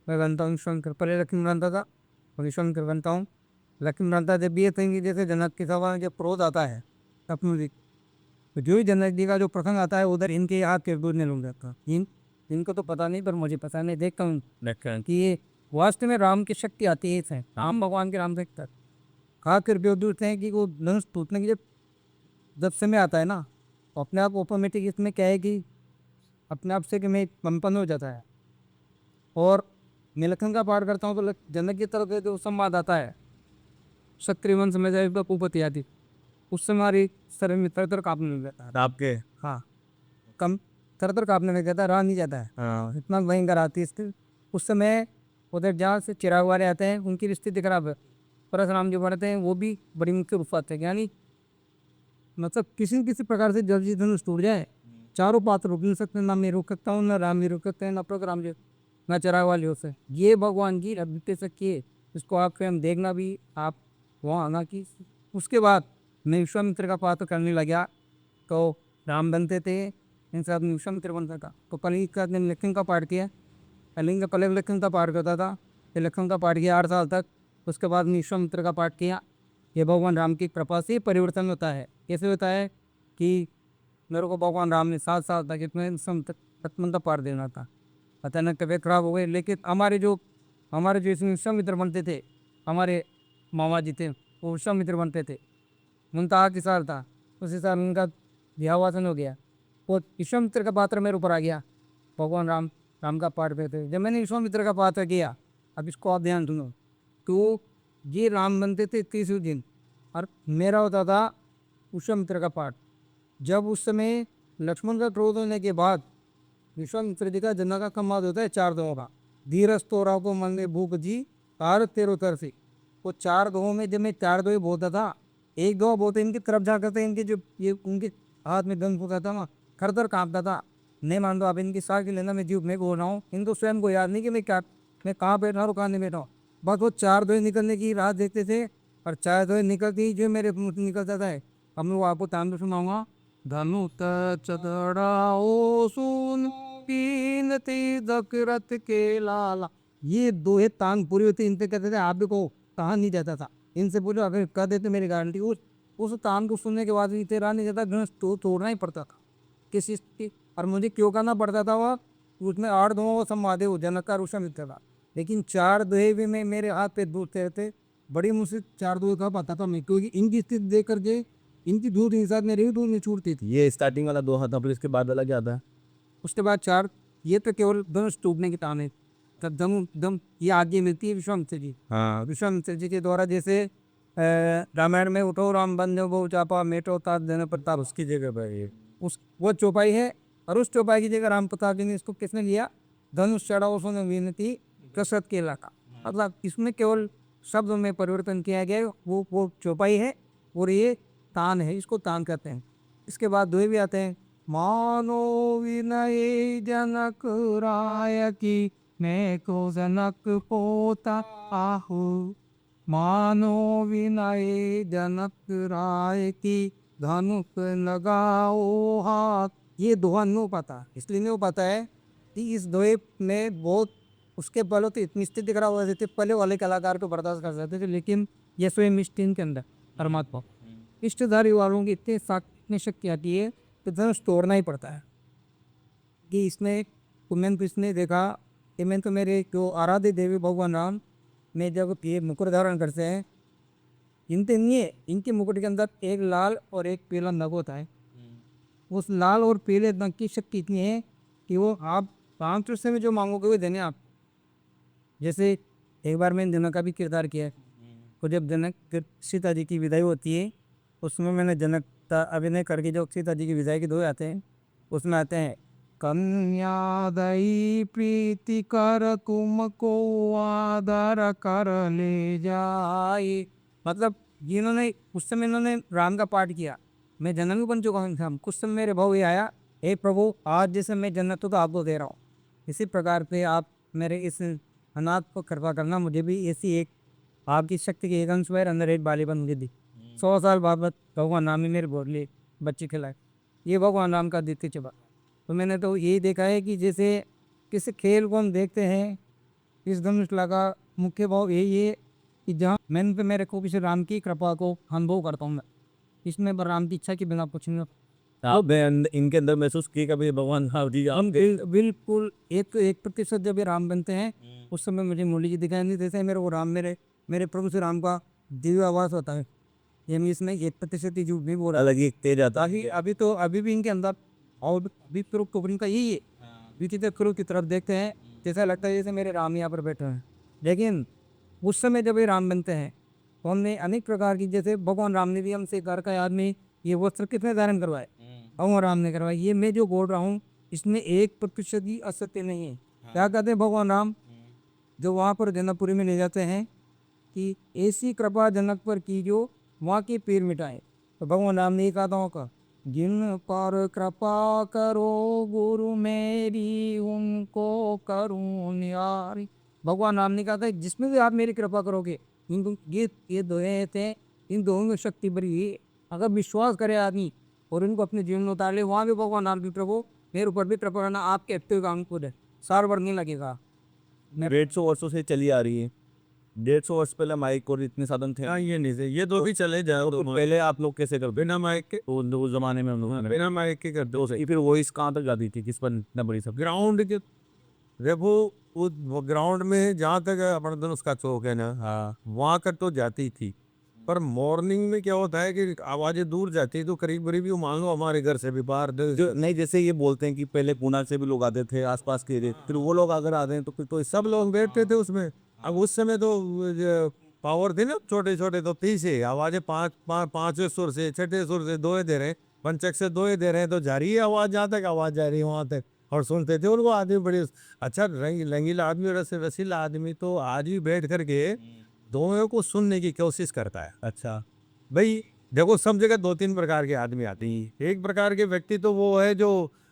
मैं बनता हूँ शंकर, पहले लक्ष्मण बनता था, अभी शंकर बनता हूँ। लक्ष्मण बनता जब ये थे कि जैसे जनक की सभा जब क्रोध आता है अपने जी, तो जो ही जनक जी का जो प्रसंग आता है उधर इनके हाथ के दूध ने लूट जाता। इनको तो पता नहीं, पर मुझे पता नहीं, देखता हूँ कि ये वास्तव में राम की शक्ति आती है इसमें, राम भगवान के राम से तक खा कर बेदूत हैं कि वो धनुष टूटने की जब समय आता है ना, तो अपने आप ऑटोमेटिक इसमें क्या है कि अपने आप से कि मैं कंपन हो जाता है। और मैं लखन का पाठ करता हूँ तो जनक की तरफ से जो संवाद आता है, क्षत्रिय वंश में जब भूपति आती, उस समय हमारी शरीर में तर काँपने लग जाता है। आपके? हाँ, कम तर काँपने लग जाता है, रहा नहीं जाता है, हाँ। इतना भयंकर आती है स्थिति। उस समय उधर जहाँ से चिराग वाले आते हैं उनकी स्थिति खराब है, परशुराम जो बढ़ते हैं वो भी बड़ी मुख्य रूप आते हैं, यानी मतलब किसी न किसी प्रकार से जब ये धनुष टूट जाए, चारों पात्र रुक नहीं सकते, ना मैं रुक सकता हूँ, ना राम जी रुक सकते हैं, ना परशुराम जी, ना चिराग वाली से। ये भगवान की अद्वितीय शक्ति है, इसको आप स्वयं देखना भी, आप वहाँ आना की। उसके बाद मैं विश्वामित्र का पात्र करने लगा, तो राम बनते थे, इन साथ में विश्वामित्र बनता था। तो कलिंग का ने लक्ष्मण का पाठ किया, कलिंग का पहले लक्ष्मण का पाठ करता था, फिर लक्ष्मण का पाठ किया 8 साल तक। उसके बाद में विश्वामित्र का पाठ किया। ये भगवान राम की कृपा से परिवर्तन होता है। कैसे होता है कि मेरे को भगवान राम ने 7 साल तक इतने लक्ष्मण का पाठ देना था, अचानक तबीयत खराब हो गई। लेकिन हमारे जो इसमें विश्वामित्र बनते थे, हमारे मामा जी थे, वो विश्वामित्र बनते थे। मुमताज़ की साल था, उसी साल उनका देहावसान हो गया। वो विश्वामित्र का पात्र मेरे ऊपर आ गया, भगवान राम का पाठ करते। जब मैंने विश्वामित्र का पात्र किया, अब इसको आप ध्यान सुनो, तो ये राम बनते थे 30वें दिन, और मेरा होता था विश्वामित्र का पाठ। जब उस समय लक्ष्मण का क्रोध होने के बाद विश्वामित्र जी का जन्म का संवाद होता है 4 दोहों का। धीरज तोरा को मन में भूख जी, तार तेरो तर से। वो 4 दोहों में जब मैं 4 दोहे बोलता था, एक दोहा बोलते इनकी तरफ जा करते, इनके जो ये उनके हाथ में गंध होता था ना, खर खर काँपता था। नहीं मान दो आप इनकी साथ की लेना, मैं जीव में बोल रहा हूँ, इनको स्वयं को याद नहीं कि मैं कहाँ बैठा हूँ, कहाँ नहीं बैठा हूँ। बस वो 4 दोहे निकलने की राह देखते थे, और 4 दोहे निकलती ही जो मेरे मुँह से निकलता था, अब मैं वो आपको तान सुनाऊंगा। धनु चढ़ाओ सुन पीनती दशरथ के लाला। ये दोहे तान पूरी होती, इनसे कहते थे आप भी को कहा नहीं जाता था। इनसे बोलो अगर कह देते मेरी गारंटी, उस तान को सुनने के बाद भी तेरा नहीं जाता, गणेश तो तोड़ना ही पड़ता था किसी की। और मुझे क्यों करना पड़ता था वह, उसमें 8 दोहों वो संवादे जनक का विश्वामित्र था, लेकिन 4 दोहे भी में मेरे हाथ पे दूधते रहते। बड़ी मुझसे 4 दोहे का पाता था मैं, क्योंकि इनकी स्थिति देख करके इनकी दूध के साथ मेरी भी दूध नहीं छूटती थी। ये स्टार्टिंग वाला दोहा था, फिर इसके बाद वाला क्या था? उसके बाद 4, ये तो केवल धनुष टूटने की तान है। तब दम ये आगे मिलती है विश्वामित्र जी। हाँ, विश्वामित्र जी के द्वारा जैसे रामायण में उठो राम बंधो बहु चापा मेटो तात जन प्रताप, उसकी जगह पर ये वो चौपाई है। और उस चौपाई की जगह राम प्रताप जी ने इसको किसने लिया, धनुष चढ़ाओ सुन विनती कसरत के इलाका। मतलब इसमें केवल शब्द में परिवर्तन किया गया है, वो चौपाई है और ये तान है, इसको तान कहते हैं। इसके बाद दोहे भी आते हैं। मानो विनय जनक राय की, मैं को जनक पोता आहू। मानो विनय जनक राय की, धनुष लगाओ हाथ। ये दोहा नहीं हो पाता, इसलिए नहीं हो पाता है कि इस दोहे में बहुत उसके पहले तो इतनी स्थिति खराब हो जाती थी, पहले वाले कलाकार को बर्दाश्त कर सकते थे, लेकिन ये स्वयं इष्ट के अंदर परमात्मा इष्टधारी वालों की इतनी शक्ति आती है तो धनुष तोड़ना ही पड़ता है। कि इसने मैंने तो इसने देखा कि मैंने तो मेरे जो आराध्य देवी भगवान राम में जब ये मुकुट धारण करते हैं, इनते नहीं है, इनके मुकुट के अंदर एक लाल और एक पीला नग होता है। उस लाल और पीले नग की शक्ति इतनी है कि वो आप 5 रुपये में जो मांगोगे वो देने आप। जैसे एक बार मैंने जनक का भी किरदार किया है, तो जब जनक सीता जी की विदाई होती है, उसमें मैंने जनक का अभिनय करके जो सीता जी की विदाई के दोहे आते हैं, उसमें आते हैं कन्यादयी प्रीति कर तुम को आदर कर ले जाए। मतलब जिन्होंने उस समय इन्होंने राम का पाठ किया, मैं जनक भी बन चुका हूँ, कुछ समय मेरे भाव ये आया, हे प्रभु आज जैसे मैं जन्नत तो आपको दे रहा हूँ, इसी प्रकार से आप मेरे इस अनाथ को कृपा करना, मुझे भी ऐसी एक आपकी शक्ति के एक अंश में अंदर एक बालीपन मुझे दी। 100 साल बाद भगवान राम ही मेरे बोल लिए बच्चे खिलाए। ये भगवान राम का द्वितीय चबा। तो मैंने तो यही देखा है कि जैसे किसी खेल को हम देखते हैं, इस धनुषला का मुख्य भाव यही है कि जहाँ मैंने पे मेरे को किसी राम की कृपा को अनुभव करता हूँ मैं, इसमें राम की इच्छा के बिना कुछ नहीं। आप इनके अंदर महसूस किए कभी भगवान हाँ जी हम बिल्कुल 1% जब ये राम बनते हैं उस समय मुझे मुरली जी दिखाई नहीं देते हैं, मेरे को राम मेरे प्रभु श्री राम का दिव्य आवाज होता है। ये मैं इसमें 1% ही झूठ नहीं बोल रहा। अलग ही तेज आता है। अभी भी इनके अंदर और अभी प्रभु को इनका यही है, विचित्र प्रभु की तरफ देखते हैं जैसा लगता है जैसे मेरे राम यहाँ पर बैठे हैं। लेकिन उस समय जब ये राम बनते हैं तो हमने अनेक प्रकार की, जैसे भगवान राम ने भी हमसे घर का आदमी ये वस्त्र कितने धारण करवाए, भगवान राम ने करवाए। ये मैं जो बोल रहा हूँ इसमें 1% ही असत्य नहीं है। क्या कहते हैं भगवान राम जो वहाँ पर जनकपुरी में ले जाते हैं कि ऐसी कृपा जनक पर की जो वहाँ के पीर मिटाए। तो भगवान राम ने कहा था का, जिन पर कृपा करो गुरु मेरी उनको करूँ न्यारी। भगवान राम ने कहा था जिसमें भी आप मेरी कृपा करोगे, ये दोहे थे, इन दोनों में शक्ति बड़ी है। अगर विश्वास करे आदमी और इनको अपने जीवन में उतार ले, वहाँ भी भगवान राम भी प्रभु मेरे ऊपर भी कृपा करना, आपके हफ्ते काम खुद है, सार भर नहीं लगेगा। 150 वर्षों से चली आ रही है। 150 वर्ष पहले माइक और इतने साधन थे। हाँ, ये नहीं थे, ये दो भी चले जाओ तो पहले आप लोग कैसे करते बिना माइक के, उस जमाने में हम लोग बिना माइक के करते तो फिर वॉइस कहाँ तक जाती थी, किस पर इतना बड़ी सब? ग्राउंड के। देखो वो ग्राउंड में जहाँ तक अपना धनुष का चौक है ना, हाँ वहाँ तक तो जाती थी। पर मॉर्निंग में क्या होता है कि आवाजें दूर जाती है, तो करीब करीब भी मान लो हमारे घर से भी बाहर जो नहीं, जैसे ये बोलते हैं कि पहले पूना से भी लोग आते थे, आसपास के एरिया, फिर वो लोग अगर आते हैं तो फिर तो सब लोग बैठते थे उसमें। अब उस समय तो पावर थी ना, छोटे छोटे तो 30 है आवाजें, पांचवें सुर से, छठे सुर से दोए दे रहे हैं, पंचक से दोए दे रहे हैं, तो जा रही है आवाज, जहाँ तक आवाज जा रही है वहां तक। और सुनते थे उनको आदमी बड़ी अच्छा रंगीला आदमी, रसीला आदमी तो आज भी बैठ करके दोनों को सुनने की कोशिश करता है। अच्छा भाई देखो, सब जगह दो तीन प्रकार के आदमी आते हैं। एक प्रकार के व्यक्ति तो वो है जो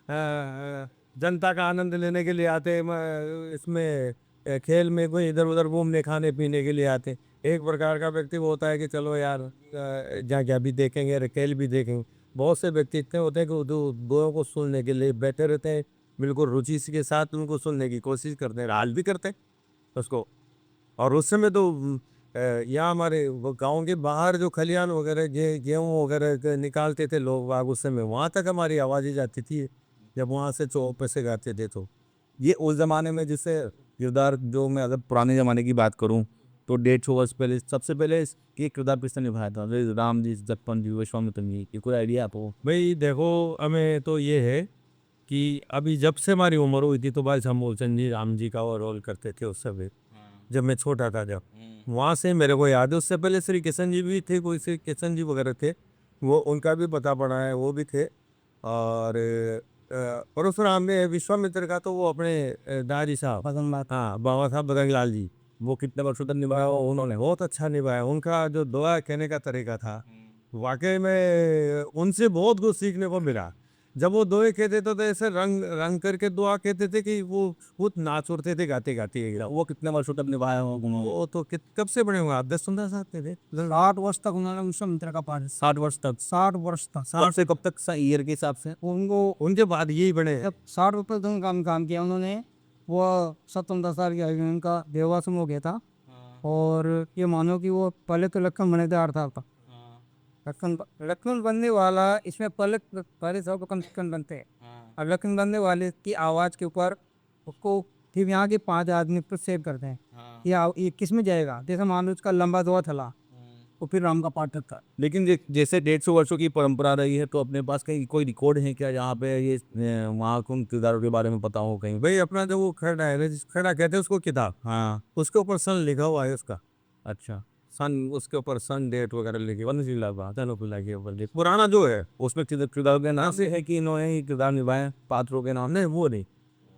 जनता का आनंद लेने के लिए आते हैं, इसमें खेल में कोई इधर उधर घूमने खाने पीने के लिए आते हैं। एक प्रकार का व्यक्ति वो होता है कि चलो यार जहाँ क्या भी देखेंगे, खेल भी देखेंगे। बहुत से व्यक्ति इतने होते हैं कि दोनों को सुनने के लिए बैठे रहते हैं, बिल्कुल रुचि के साथ उनको सुनने की कोशिश करते हैं, हाल भी करते हैं उसको। और उस समय तो यहाँ हमारे वो गाँव के बाहर जो खलियान वगैरह गेहूँ वगैरह निकालते थे लोग बाग, उस समय वहाँ तक हमारी आवाज़ें जाती थी, जब वहाँ से चौप से गाते थे। तो ये उस जमाने में जैसे किरदार, जो मैं अगर पुराने जमाने की बात करूं तो 150 वर्ष पहले सबसे पहले ये किरदार किसने निभाया था? जैसे राम जी, लक्ष्मण जी, विश्वामित्र जी, ये कोई आइडिया आपको? भाई देखो, हमें तो ये है कि अभी जब से हमारी उम्र हुई थी तो भाई हम मूलचंद जी राम जी का वो रोल करते थे उस समय, जब मैं छोटा था। जब वहाँ से मेरे को याद है, उससे पहले श्री किशन जी भी थे, कोई श्री किशन जी वगैरह थे, वो उनका भी पता पड़ा है, वो भी थे। और परशुराम में विश्वामित्र का तो वो अपने दादी साहब, पसंद बात। हाँ बाबा साहब बदंगलाल जी, वो कितने वर्षों तक निभाया वो उन्होंने बहुत अच्छा निभाया। उनका जो दुआ कहने का तरीका था, वाकई में उनसे बहुत कुछ सीखने को मिला। जब वो दुआ कहते थे तो ऐसे रंग रंग करके दुआ कहते थे कि वो खुद नाच उठते थे गाते गाते एकदम। वो कितने वर्षों तक निभाया हो उन्होंने? वो तो कब से बने होंगे आप, 10-15 साल के थे। 60 वर्ष तक उन्होंने विश्वामित्र का पाठ, 60 वर्ष तक? 60 वर्ष तक। कब से कब तक ईयर के हिसाब से? उनको उनके बाद यही बने। जब 60 रुपये तक काम किया उन्होंने, वो 57 साल की आयु में उनका देवासम हो गया था। और ये मानो कि वो पहले तो लखन बने थे 8 साल तक। लखन बनने वाला, इसमें पहले सब कम लखन बनते हैं, और लखन बनने वाले की आवाज़ के ऊपर उसको फिर यहाँ के 5 आदमी पर सेव करते हैं। ये किस में जाएगा, जैसे मान लो उसका लंबा दुआ थला, तो फिर राम का पाठ करता है। लेकिन जैसे 150 वर्षों की परंपरा रही है, तो अपने पास कहीं कोई रिकॉर्ड है क्या यहाँ पे ये वहाँ के उन किरदारों के बारे में पता हो कहीं? भाई अपना जो वो खड़ा है, खड़ा कहते हैं उसको, किताब, हाँ उसके ऊपर सन लिखा हुआ है उसका। अच्छा। सन, उसके ऊपर सन डेट वगैरह लिखी, वनशिला के ऊपर पुराना जो है उसमें किरदार के नाम से है कि इन्होंने ही किरदार निभाए, पात्रों के नाम? नहीं, वो नहीं,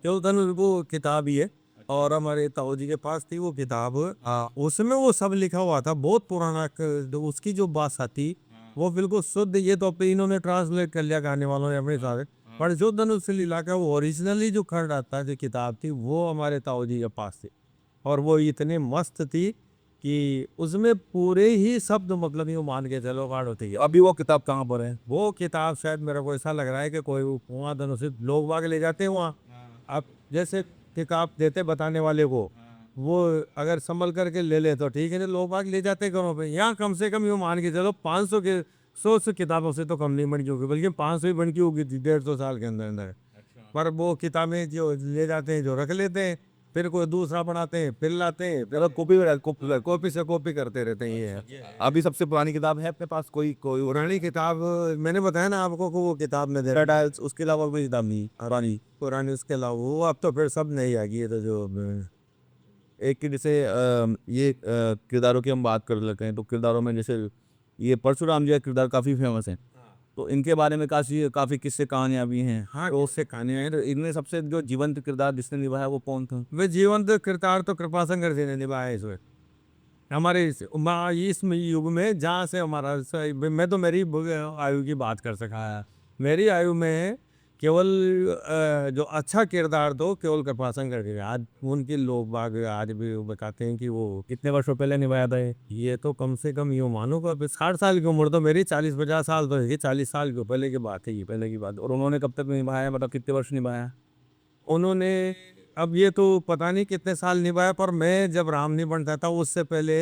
केवल धनुष वो किताब ही है। और हमारे ताऊ जी के पास थी वो किताब, उसमें वो सब लिखा हुआ था, बहुत पुराना। उसकी जो भाषा थी वो बिल्कुल शुद्ध, ये तो अपने इन्होंने ट्रांसलेट कर लिया गाने वालों ने अपने साथ। पर जो धनुष लीला का वो ओरिजिनली जो खड़ रहा था, जो किताब थी, वो हमारे ताऊ जी के पास थी। और वो इतने मस्त थी कि उसमें पूरे ही शब्द मतलब यूँ मान के चलो गाड़ होती है। अभी वो किताब कहाँ पर है? वो किताब शायद मेरे को ऐसा लग रहा है कि कोई वहाँ धनुष लोग बाग ले जाते हैं वहाँ। अब जैसे किताब देते बताने वाले को, वो अगर संभल करके ले ले तो ठीक है, नहीं लोग बाग ले जाते घरों पे। यहाँ कम से कम यूँ मान के चलो 500 के 100 किताबों से तो कम नहीं बन की होगी, बल्कि 500 ही बन की होगी 150 साल के अंदर अंदर। पर वो किताबें जो ले जाते हैं, जो रख लेते हैं, फिर कोई दूसरा बनाते हैं, फिर लाते हैं, फिर कॉपी से कॉपी करते रहते हैं। ये अभी सबसे पुरानी किताब है अपने पास कोई? पुरानी किताब मैंने बताया ना आपको कि वो किताब में दे, टाइल्स, उसके अलावा कोई किताब नहीं पुरानी? पुरानी उसके अलावा वो अब तो फिर सब नहीं आ गई है। तो जो एक की जैसे ये किरदारों की हम बात कर लेते हैं, तो किरदारों में जैसे ये परशुराम जी का किरदार काफ़ी फेमस है, तो इनके बारे में काफ़ी किस्से कहानियाँ भी हैं। हाँ, उससे कहानियाँ हैं। तो इनमें सबसे जो जीवंत किरदार जिसने निभाया वो कौन था? वे जीवंत किरदार तो कृपाशंकर जी ने निभाया इसमें। हमारे इस युग में जहाँ से मैं तो मेरी आयु की बात कर सका है। मेरी आयु में केवल जो अच्छा किरदार दो केवल कृपाशंकर के। आज उनके लोग बाग आज भी वो बताते हैं कि वो कितने वर्षों पहले निभाया था ये तो कम से कम यूँ मानो का 60 साल की उम्र तो मेरी 40-50 साल तो है, 40 साल की पहले की बात है, ये पहले की बात। और उन्होंने कब तक निभाया, मतलब कितने वर्ष निभाया? उन्होंने अब ये तो पता नहीं कितने साल निभाया, पर मैं जब राम नहीं बनता था उससे पहले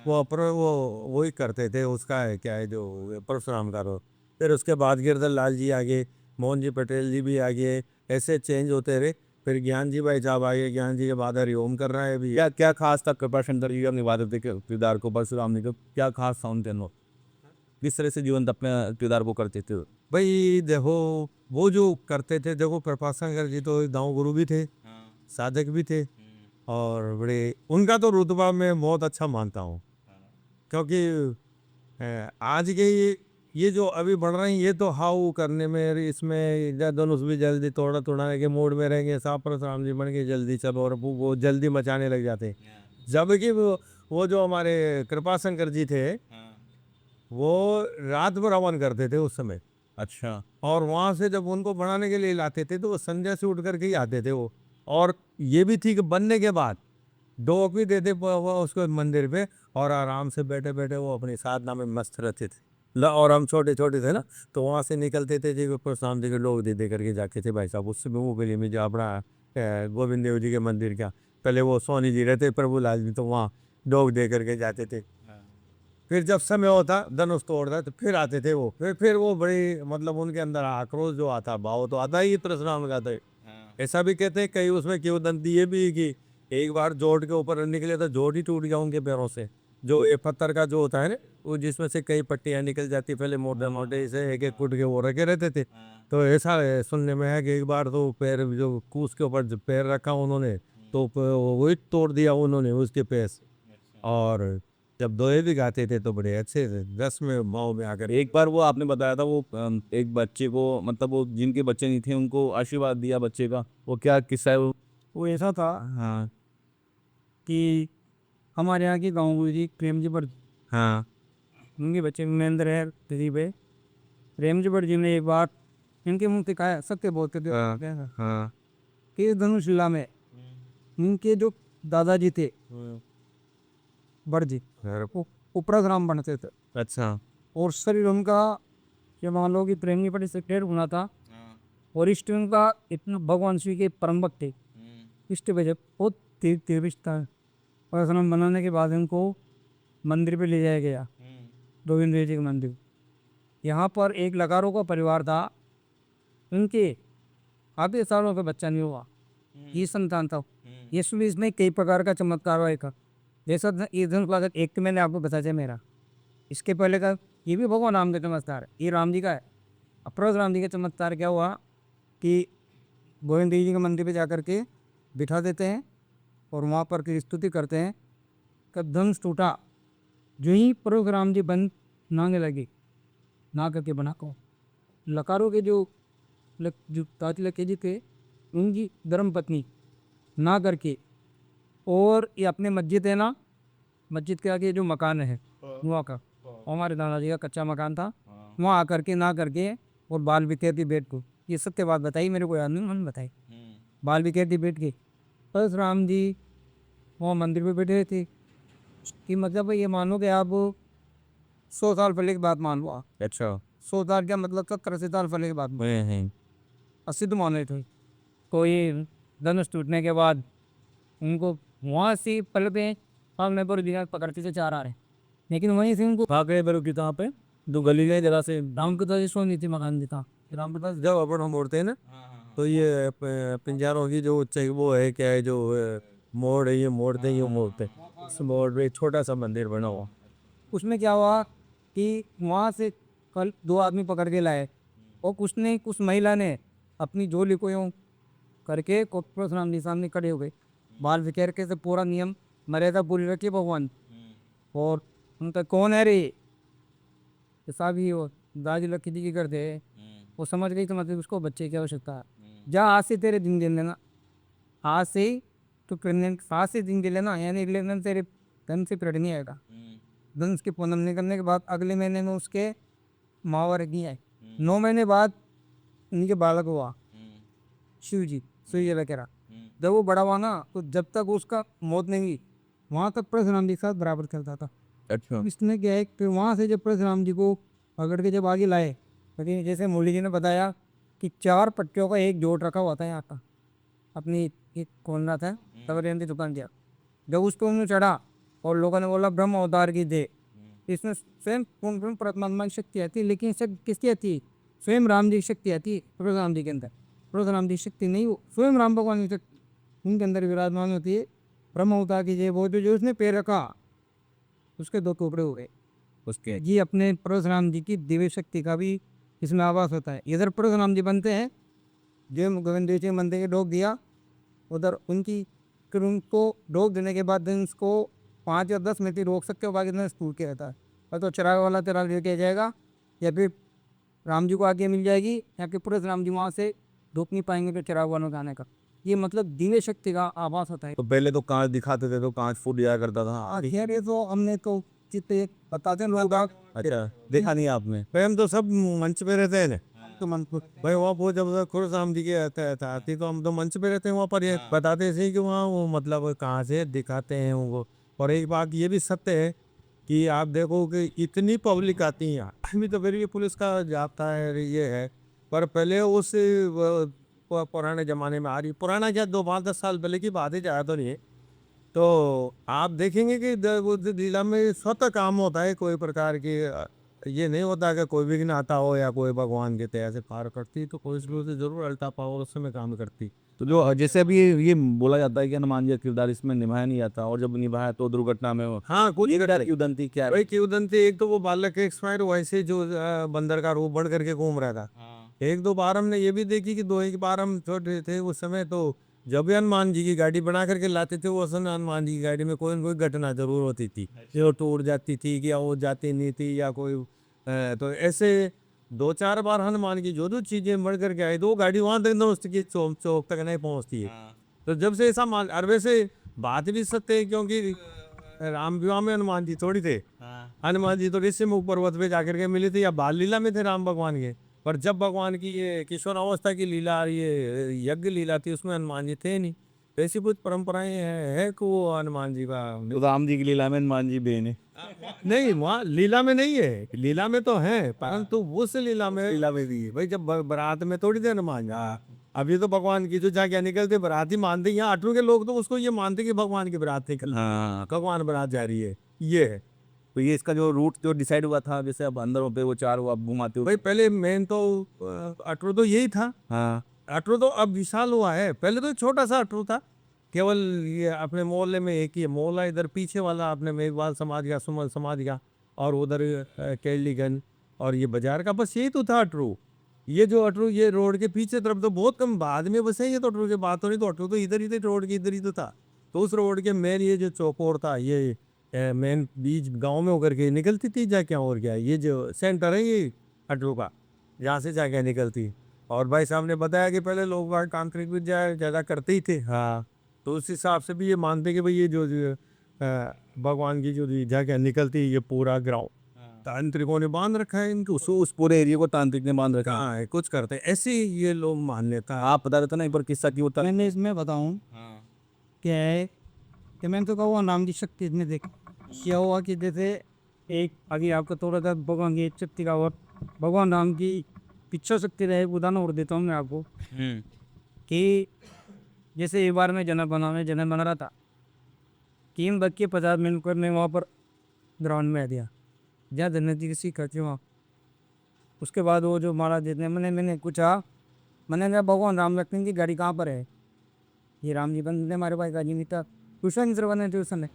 वो ही करते थे। उसका है क्या है जो परशुराम का रो। फिर उसके बाद गिरधर लाल जी आगे, मोहन जी पटेल जी भी आगे, ऐसे चेंज होते रहे। फिर ज्ञान जी भाई साहब आगे, ज्ञान जी के बाद हरिओम कर रहा है अभी। क्या क्या खास था कृपाशंकर जी का निभाते थे किरदार को, परशुराम जी का क्या खास था उनके अंदर? किस तरह से जीवन अपने किरदार को करते थे? भाई देखो, वो जो करते थे, देखो प्रभाशंकर जी तो दाऊ गुरु भी थे, साधक भी थे, और बड़े उनका तो रुतबा मैं बहुत अच्छा मानता हूँ। क्योंकि आज के ये जो अभी बढ़ रहे हैं ये तो हाउ करने में, इसमें धनुष भी जल्दी तोड़ा तोड़ाने के मूड में रहेंगे, साफ परशुराम जी बन के जल्दी सब, और वो जल्दी मचाने लग जाते हैं। जबकि वो जो हमारे कृपाशंकर जी थे वो रात भर हवन करते थे उस समय। अच्छा। और वहाँ से जब उनको बनाने के लिए लाते थे तो वो संध्या से उठ करके ही आते थे वो। और ये भी थी कि बनने के बाद डोक भी देते वो उसको मंदिर पे, और आराम से बैठे बैठे वो अपनी साधना में मस्त रहते थे। और हम छोटे छोटे थे ना, तो वहाँ से निकलते थे जी परशुराम जी के लोग दे दे करके जाते थे भाई साहब। उससे वो गली में जो अपना गोविंद देव जी के मंदिर का, पहले वो सोनी जी रहते प्रभुलाल जी, तो वहाँ डोक दे करके जाते थे। फिर जब समय होता धनुष तोड़ता तो फिर आते थे वो। फिर वो बड़ी मतलब उनके अंदर आक्रोश जो आता, भाव तो आता ही परशुराम का था। ऐसा भी कहते हैं कई उसमें किंवदंती ये भी कि एक बार जोड़ के ऊपर निकले तो जोड़ ही टूट गया उनके पैरों से। जो ये पत्थर का जो होता है ना, वो जिसमें से कई पट्टियां निकल जाती, पहले मोटे मोटे से एक एक फुट के वो रखे रहते थे। तो ऐसा सुनने में है कि एक बार तो पैर जो कूस के ऊपर पैर रखा उन्होंने, तो वही तोड़ दिया उन्होंने उसके पैर से। और जब दोहे भी गाते थे तो बड़े अच्छे थे, रस में भाव में आकर। एक बार वो आपने बताया था वो एक बच्चे को, मतलब वो जिनके बच्चे नहीं थे उनको आशीर्वाद दिया बच्चे का, वो क्या किस्सा है वो? वो ऐसा था हाँ। कि हमारे यहाँ के गाँव जी प्रेम जी पर हाँ। उनके बच्चे महेंद्र है दिलीप है, प्रेम जी पर जी ने एक बार इनके मुंह से कहा, सत्य बोलते थे हाँ। कि इस धनुषिला में इनके जो दादाजी थे बड़ जी, वो उपरा ग्राम बनते थे। अच्छा। और शरीर उनका ये मान लो कि प्रेम जी पर सेक्रेट होना था। और इष्ट उनका इतना भगवान श्री के परम भक्त थे, इष्ट पे जब बहुत तीर्थ था। और आश्रम बनाने के बाद इनको मंदिर पे ले जाया गया, गोविंद देव जी के मंदिर। यहाँ पर एक लकारों का परिवार था, उनके आधे सालों का बच्चा नहीं हुआ, ये संतान था। यीशु भी इसमें कई प्रकार का चमत्कार हुआ एक, जैसा ये धनुष एक तो मैंने आपको बताया मेरा, इसके पहले का ये भी भगवान राम का चमत्कार है, ये राम जी का है। अपरोज राम जी का चमत्कार क्या हुआ कि गोविंद देव जी के मंदिर पे जाकर के बिठा देते हैं और वहाँ पर की स्तुति करते हैं। कब धनुष टूटा, जो ही परशुराम जी बंद नांगे लगे, ना करके बना को लकारों के जो ताती लके जी थे उनकी धर्म पत्नी ना करके, और ये अपने मस्जिद है ना, मस्जिद के आगे जो मकान है वहाँ का, हमारे दादाजी का कच्चा मकान था, वहाँ आकर के ना करके और बाल बिखेर थी बैठ को। ये सत्य बात बताई, मेरे को याद नहीं, उन्होंने बताई। बाल बिखेर थी बैठ के परशुराम जी वहाँ मंदिर पे बैठे थे कि मतलब ये मानो कि आप 100 साल पहले की बात मान लो। अच्छा। 100 साल क्या मतलब 70-80 साल पहले की बात, 80 तो मान रहे थे। कोई धनुष टूटने के बाद उनको वहाँ से पल पे सामने पर बिना पकड़ते से चार आ रहे, लेकिन वहीं से उनको भाग गए बेरो की कहाँ पे दो गली गए जगह से राम पिता जी सो नहीं थी मकान देता। राम प्रताप जब अपन हम उड़ते हैं ना, तो ये पिंजारों की जो वो है क्या है जो मोड़ है, ये मोड़ते ही मोड़ते उस मोड़ पे एक छोटा सा मंदिर बना हुआ। उसमें क्या हुआ कि वहाँ से कल 2 आदमी पकड़ के लाए, और कुछ महिला ने अपनी झोली को यूँ करके परशुराम जी सामने खड़े हो गए, बाल बिखेर के से पूरा नियम मर्यादा पूरी रखी भगवान। और उनका कौन है रे, साहब ही वो दादी लक्की जी की करते हैं। वो समझ गई तो मतलब उसको बच्चे की आवश्यकता है, जा आज से तेरे दिन गिन लेना, आज से तो प्रेगनेंट आज से दिन गिन लेना, यानी 11 तेरे धन से पेड़ नहीं आएगा। धनुष की पूनम निकलने के बाद अगले महीने में उसके मावर नहीं आए। 9 महीने बाद उनके बालक हुआ शिव जी सूर्य वगैरह। जब वो बड़ा हुआ ना तो जब तक उसका मौत नहीं हुई वहाँ तक परशुराम जी के साथ बराबर चलता था। अच्छा। इसने क्या है कि वहाँ से जब परशुराम जी को पकड़ के जब आगे लाए, लेकिन जैसे मुरली जी ने बताया कि 4 पट्टियों का एक जोड़ रखा हुआ था यहाँ का, अपनी एक खोलना था तब रेंदी दुकान दिया। जब उसको उन्होंने चढ़ा और लोगों ने बोला ब्रह्म अवतार की दे, इसमें स्वयं पूर्ण परमात्मा की शक्ति आती है, लेकिन शक्ति किसकी आती है? स्वयं राम जी की शक्ति आती है परशुराम जी के अंदर। परशुराम जी की शक्ति नहीं, वो स्वयं राम भगवान की शक्ति उनके अंदर विराजमान होती है। ब्रह्म अवतार की जय, वो जो उसने पैर रखा उसके 2 टुकड़े हो गए। उसके ये अपने परशुराम जी की दिव्य शक्ति का भी इसमें आभास होता है। इधर परशुराम जी बनते हैं, जो गोविंद देव जी मंदिर के डोक दिया, उधर उनकी फिर उनको डोक देने के बाद दिन उसको 5 या 10 मिनट ही रोक सकते हो, बाकी दिन स्कूल के रहता है। और तो चिराग वाला तेरा लेके जाएगा या फिर राम जी को आगे मिल जाएगी या फिर परशुराम जी वहाँ से रोक नहीं पाएंगे फिर चिराग वालों के आने का। ये मतलब दिव्य शक्ति का आभास होता है। तो पहले तो कांच दिखाते थे तो कांच फूट जाया करता था। और यार ये तो हमने तो चित्त बताते हैं लोग। अच्छा, देखा नहीं आपने? भाई हम तो सब मंच पे रहते हैं ना, तो मंच पे भाई वहाँ बहुत जब खुरसाम जी के आती तो हम तो मंच पे रहते हैं वहाँ पर, ये बताते थे कि वहाँ वो मतलब कहाँ से दिखाते हैं वो। और एक बात ये भी सत्य है कि आप देखो कि इतनी पब्लिक आती है यहाँ, अभी तो फिर ये पुलिस का जाता है ये है, पर पहले उस पुराने ज़माने में आ रही, पुराना क्या 2-5-10 साल पहले की बात है, ज़्यादा तो नहीं है। तो आप देखेंगे कि वो लीला में स्वतः काम होता है, कोई प्रकार की ये नहीं होता कि कोई विघ्न आता हो या कोई भगवान के तय से पार करती, तो कोई से जरूर अल्टा पाओ उस समय काम करती। तो जो जैसे अभी ये बोला जाता है कि हनुमान जी का किरदार इसमें निभाया नहीं जाता और जब निभाया तो दुर्घटना में हो। हाँ कुछ उदंती क्या है? भाई की उदंती, एक तो वो बालक एक्सपायर हुआ ऐसे जो बंदर का रूप बढ़ करके घूम रहा था। एक दो बार हमने ये भी देखी कि 2 एक बार हम छोटे थे उस समय, तो जब भी हनुमान जी की गाड़ी बना करके लाते थे वो समय हनुमान जी की गाड़ी में कोई न कोई घटना जरूर होती थी, जो टूट जाती थी या वो जाती नहीं थी या कोई तो ऐसे 2-4 बार हनुमान की जो चीजें बढ़ करके आई तो वो गाड़ी वहां तक न उसकी चौक चौक तक नहीं पहुंचती है। तो जब से ऐसा मान, और वैसे बात भी सत्य है क्योंकि राम विवाह में हनुमान जी थोड़ी थे। हनुमान जी तो ऋषिमुख पर्वत पे जाकर के मिले थे या बाल लीला में थे राम भगवान के, पर जब भगवान की ये किशोर अवस्था की लीला, ये यज्ञ लीला थी, उसमें हनुमान जी थे नहीं। तो ऐसी कुछ परंपराएं है कि वो हनुमान जी का तो राम जी की लीला में हनुमान जी बेन है। नहीं, वहाँ लीला में नहीं है, लीला में तो है परंतु उस लीला में भी है। भाई जब बारात में थोड़ी देर हनुमान जी, अभी तो भगवान की जो जाके निकलते बारात ही मानते, यहाँ अटरू के लोग तो उसको ये मानते कि भगवान की बारात निकल, हाँ। भगवान बारात जा रही है, ये है। तो ये इसका जो रूट जो डिसाइड हुआ था, जैसे अब अंदर होते वो 4 वो आप घुमाते हो। भाई पहले मेन तो अटरू तो यही था। हाँ। अटरू तो अब विशाल हुआ है, पहले तो छोटा सा अटरू था, केवल ये अपने मोहल्ले में एक ही मोहल्ला, इधर पीछे वाला अपने मेघवाल समाज का, सुमन समाज का, और उधर केरलीगंज और ये बाजार का, बस यही तो था अटरू। ये जो अटरू ये रोड के पीछे तरफ तो बहुत कम बाद में बसे, ये तो अटरू की बात हो रही, तो अटरू तो इधर इधर रोड के इधर ही तो था। तो उस रोड के मेन ये जो चौकोर था, ये मेन बीच गांव में होकर के निकलती थी जाके, और क्या ये जो सेंटर है ये अटरू का, यहाँ से जाके निकलती। और भाई साहब ने बताया कि पहले लोग वहाँ तांत्रिक विद्या ज़्यादा करते ही थे। हाँ, तो उस हिसाब से भी ये मानते कि भाई ये जो भगवान की जो जाके निकलती है ये पूरा ग्राउंड तांत्रिकों ने बांध रखा है इनको, उस पूरे एरिया को तांत्रिक ने बांध रखा है। कहाँ है कुछ करते हैं ऐसे ही ये लोग मान लेता है। आप बता रहे थे ना एक बार किस्सा की होता है। मैंने इसमें बताऊं क्या है कि मैंने तो कहा हुआ नाम की शक्ति इसमें देख क्या हुआ कि जैसे एक अभी आपको थोड़ा सा भगवान की शक्ति का और भगवान राम की इच्छा शक्ति रहे उदाहरण और देता हूँ मैं आपको कि जैसे एक बार मैं जन्म बना रहा था, 3 बज के 50 मिनट पर मैं वहाँ पर ग्राउंड में आ दिया जहाँ धन्य जी किसी खर्चे वहाँ। उसके बाद वो जो महाराज देते मैंने पूछा, मैंने कहा भगवान राम लक्ष्मण की गाड़ी कहाँ पर है? ये राम जी बंद हमारे भाई गाजी नहीं था, ट्यूशन सर बने ट्यूशन है।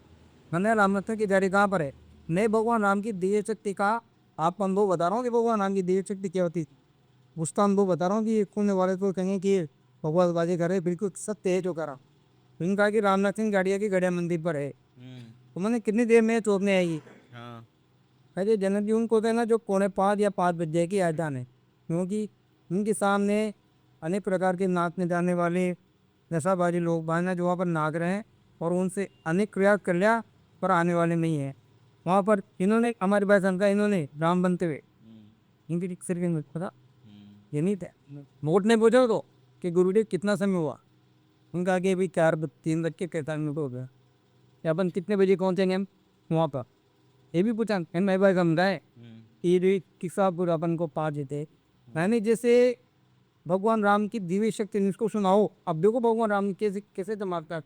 मैंने राम लक्ष्मण की गाड़ी कहाँ पर है? मैं भगवान राम की दिव्य शक्ति का आपको अनुभव बता रहा हूँ कि भगवान राम की दिव्य शक्ति क्या होती थी, उसका अनुभव बता रहा हूँ कि सुनने वाले तो कहेंगे कि भगवान बाजी करे, बिल्कुल सत्य है जो करा। उन्होंने कहा कि राम लक्ष्मण गाड़िया की गढ़िया मंदिर पर है। तो मैंने कितनी देर में चौकने आएगी? अरे जनक जी उनको तो है ना जो 4:45 या 5 बज जाए की आदान है, क्योंकि उनके सामने अनेक प्रकार के नाचने जाने वाले नशाबाजी लोग बाजना जो वहाँ पर नाच रहे हैं और उनसे अनेक प्रयास कर लिया पर आने वाले नहीं है। वहाँ पर इन्होंने हमारे पास का इन्होंने राम बनते हुए इनकी डिक्शनरी के अंदर पता ये नहीं था। नोट ने पूछा तो कि गुरुदेव कितना समय हुआ, उनका आगे अभी 4:03:43 हो गया, कि अपन कितने बजे पहुँचेंगे हम वहाँ पर, ये भी पूछा। मेरे भाई समझाए कि किस्सा पूरा अपन को पा देते। मैंने जैसे भगवान राम की दिव्य शक्ति इसको सुनाओ, अब देखो भगवान राम कैसे कैसे चमकता।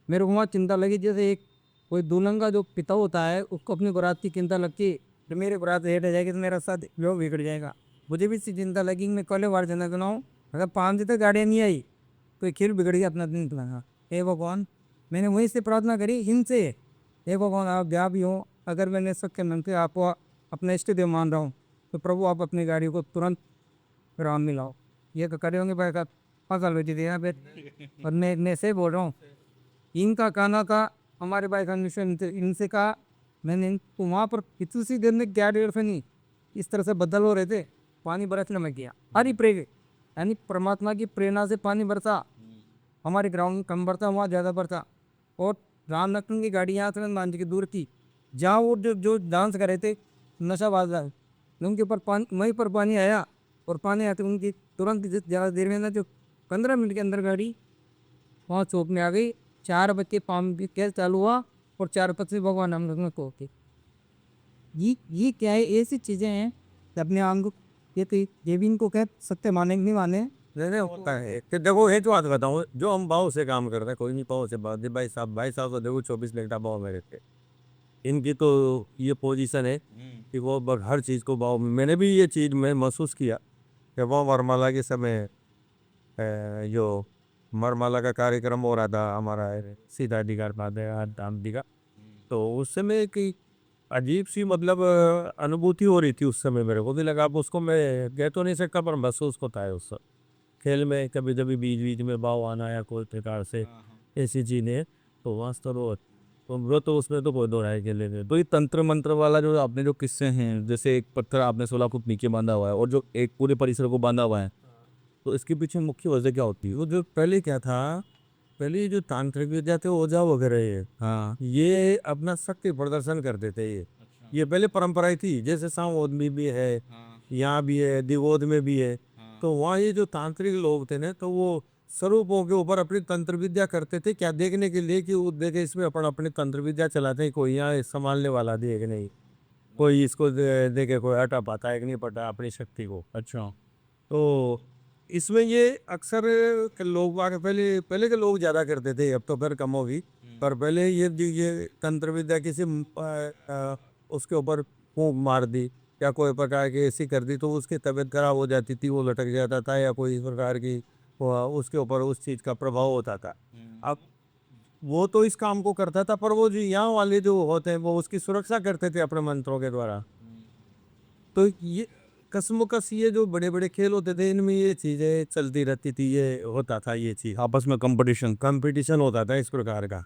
मेरे को वहाँ चिंता लगी, जैसे एक कोई दुल्हन का जो पिता होता है उसको अपनी बारात की चिंता लगती है, तो मेरे बारात लेट हो जाएगी तो मेरा साथ वो बिगड़ जाएगा। मुझे भी इसकी चिंता लगी, मैं कल बार जना सुनाऊँ, अगर 5 दिन तक गाड़ियाँ नहीं आई तो खीर बिगड़ गई, अपना दिन निकलेगा। हे भगवान, मैंने वहीं से प्रार्थना करी इनसे, हे भगवान आप जहाँ भी हो, अगर मैंने सबके मन से आपको अपना इष्ट देव मान रहा हूँ तो प्रभु आप अपनी गाड़ी को तुरंत राम मिलाओ। ये तो करे होंगे भाई साहब, फसल बेची थी यहाँ पे, और मैं से बोल रहा हूँ। इनका कहना था हमारे भाई का इनसे कहा, मैंने इनको वहाँ पर इतनी देर में क्या डेढ़ से नहीं इस तरह से बदल हो रहे थे, पानी बरसने में किया हरी प्रे यानी परमात्मा की प्रेरणा से पानी बरसा। हमारे ग्राउंड में कम बरसा, वहाँ ज़्यादा बरसा। और राम लक्ष्मण की गाड़ी यहाँ से मान की दूर थी, जहाँ वो जो डांस कर रहे थे नशाबाज, उनके ऊपर पानी वहीं पर पानी आया, और पानी आते उनकी तुरंत ज़्यादा देर में ना जो 15 मिनट के अंदर गाड़ी वहाँ चौक में आ गई। 4:05 कैसे चालू हुआ और 4:25 भगवान राम लक्ष्मण को होती। ये क्या है, ऐसी चीज़ें हैं अपने आम को, ये भी इनको कह सकते माने कि नहीं माने। नहीं होता है कि देखो एक बात बताऊँ, जो हम भाव से काम करते हैं, कोई नहीं भाव से बात भाई साहब को देखो 24 घंटा भाव में रहते। इनकी तो ये पोजीशन है कि वो हर चीज़ को भाव में, मैंने भी ये चीज़ में महसूस किया कि वो वरमाला के समय जो वरमाला का कार्यक्रम हो रहा था हमारा सीधा अधिकार धाम जी का, तो उस समय की अजीब सी मतलब अनुभूति हो रही थी। उस समय मेरे को भी लगा, अब उसको मैं कह तो नहीं सकता पर महसूस होता है उस खेल में कभी कभी बीच बीच में भाव आना या कोई प्रकार से ऐसी चीज़ें, तो वास्तव वो तो उसमें तो कोई दो राय के लिए। तो ये तंत्र मंत्र वाला जो आपने जो किस्से हैं, जैसे एक पत्थर आपने 16 फुट नीचे बांधा हुआ है और जो एक पूरे परिसर को बांधा हुआ है, तो इसके पीछे मुख्य वजह क्या होती है? वो जो पहले क्या था, पहले जो तांत्रिक विद्या थे ओझा वगैरह ये अपना शक्ति प्रदर्शन करते थे। ये पहले परंपराएं थी, जैसे सांवोद में भी है, यहाँ भी है, दिवोद में भी है। तो वहाँ ये जो तांत्रिक लोग थे ना, तो वो स्वरूपों के ऊपर अपनी तंत्र विद्या करते थे, क्या देखने के लिए कि वो देखे इसमें अपन अपनी तंत्र विद्या चलाते हैं, कोई यहाँ संभालने वाला देख नहीं, कोई इसको देखे कोई हटा पाता है कि नहीं पता अपनी शक्ति को। अच्छा। तो इसमें ये अक्सर के लोग पहले पहले के लोग ज़्यादा करते थे, अब तो फिर कम होगी, पर पहले ये तंत्र विद्या किसी उसके ऊपर फूंक मार दी या कोई प्रकार की ऐसी कर दी तो उसकी तबीयत खराब हो जाती थी, वो लटक जाता था, या कोई इस प्रकार की उसके ऊपर उस चीज़ का प्रभाव होता था। अब वो तो इस काम को करता था, पर वो जो यहाँ वाले जो होते हैं वो उसकी सुरक्षा करते थे अपने मंत्रों के द्वारा। तो ये कसमोकस ये जो बड़े बड़े खेल होते थे इनमें ये चीज़ें चलती रहती थी, ये होता था, ये चीज़ आपस में कंपटीशन होता था इस प्रकार का।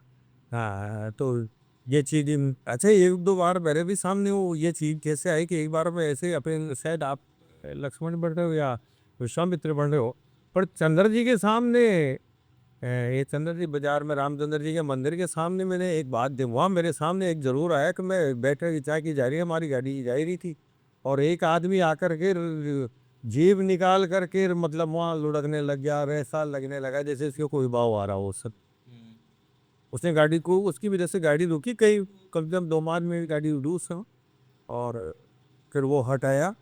हाँ, तो ये चीज़ अच्छा एक दो बार मेरे भी सामने वो ये चीज़ कैसे आई कि एक बार मैं ऐसे अपने शायद आप लक्ष्मण बन रहे हो या विश्वामित्र बन रहे हो, पर चंद्र जी के सामने ये चंद्र जी बाजार में रामचंद्र जी के मंदिर के सामने मैंने एक बात दी, वहाँ मेरे सामने एक जरूर आया कि मैं बैठे चाय की जा रही है, हमारी गाड़ी जा रही थी, और एक आदमी आकर के जीभ निकाल करके मतलब वहाँ लुढ़कने लग गया, ऐसा लगने लगा जैसे इसको कोई भाव आ रहा हो सब। उसने गाड़ी को उसकी वजह से गाड़ी रुकी, कई कम से कम 2 माह में गाड़ी रूस है, और फिर वो हटाया,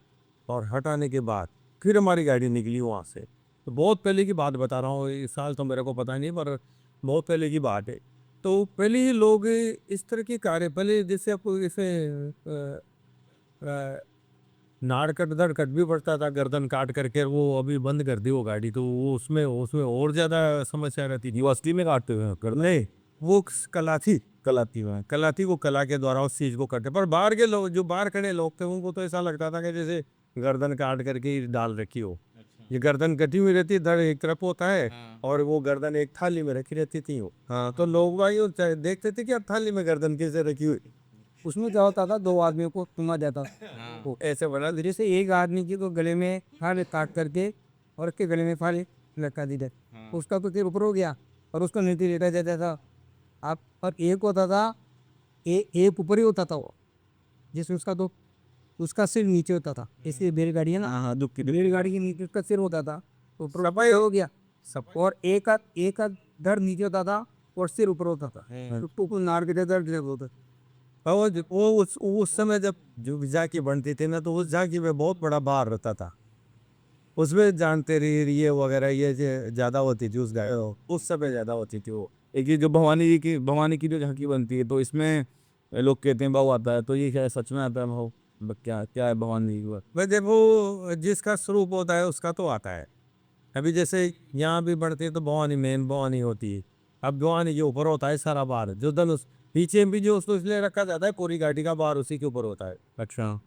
और हटाने के बाद फिर हमारी गाड़ी निकली वहाँ से। तो बहुत पहले की बात बता रहा हूँ, इस साल तो मेरे को पता नहीं पर बहुत पहले की बात है। तो पहले ही लोग इस तरह के कार्य पहले जैसे आपको जैसे नाड़ कट दर कट भी पड़ता था, गर्दन काट करके वो अभी बंद कर दी वो गाड़ी, तो वो उसमें उसमें और ज़्यादा समस्या रहती थी। वो असली में काटते हुए कर नहीं, वो कलाथी वो कला के द्वारा उस चीज़ को करते, पर बाहर के लोग जो बाहर खड़े लोग थे उनको तो ऐसा लगता था कि जैसे गर्दन काट करके ही डाल रखी हो। ये गर्दन कटी हुई रहती, धड़ एक तरफ होता है और वो गर्दन एक थाली में रखी रहती थी वो। हाँ, तो लोग भाई देखते थे कि अब थाली में गर्दन कैसे रखी हुई। उसमें क्या होता था, 2 आदमियों को चुना जाता था। वो ऐसे बना धीरे जैसे एक आदमी की तो गले में फाल काट करके और उसके गले में फाल लटका दी जाती, उसका तो सिर ऊपर हो गया और उसको नीचे लेटा जाता था। आप और एक होता था एक ऊपर ही होता था वो, जिसमें उसका तो उसका सिर नीचे होता था, इसलिए बैलगाड़ी है ना, हाँ हाँ दुख की बैलगाड़ी के नीचे उसका सिर होता था, तो ऊपर सफाई हो गया सब, और एक आध धड़ नीचे होता था और सिर ऊपर होता था, तो नार के दर्द होता था। और वो उस समय जब जो झांकी बनती थी ना, तो उस झांकी में बहुत बड़ा भार रहता था, उसमें जानते रही ये वगैरह ये ज़्यादा होती थी उस समय ज़्यादा होती थी वो। एक ये जो भवानी की जो झांकी बनती है, तो इसमें लोग कहते हैं भाव आता है, तो ये क्या सच में आता है भाव? मतलब क्या क्या है भवानी की बात? वह देखो जिसका स्वरूप होता है उसका तो आता है। अभी जैसे यहाँ भी बढ़ती है तो भवानी मेन भवानी होती है। अब भवानी के ऊपर होता है सारा बार, जो धनुष पीछे भी जो उसको इसलिए रखा जाता है, पूरी घाटी का बार उसी के ऊपर होता है। अच्छा।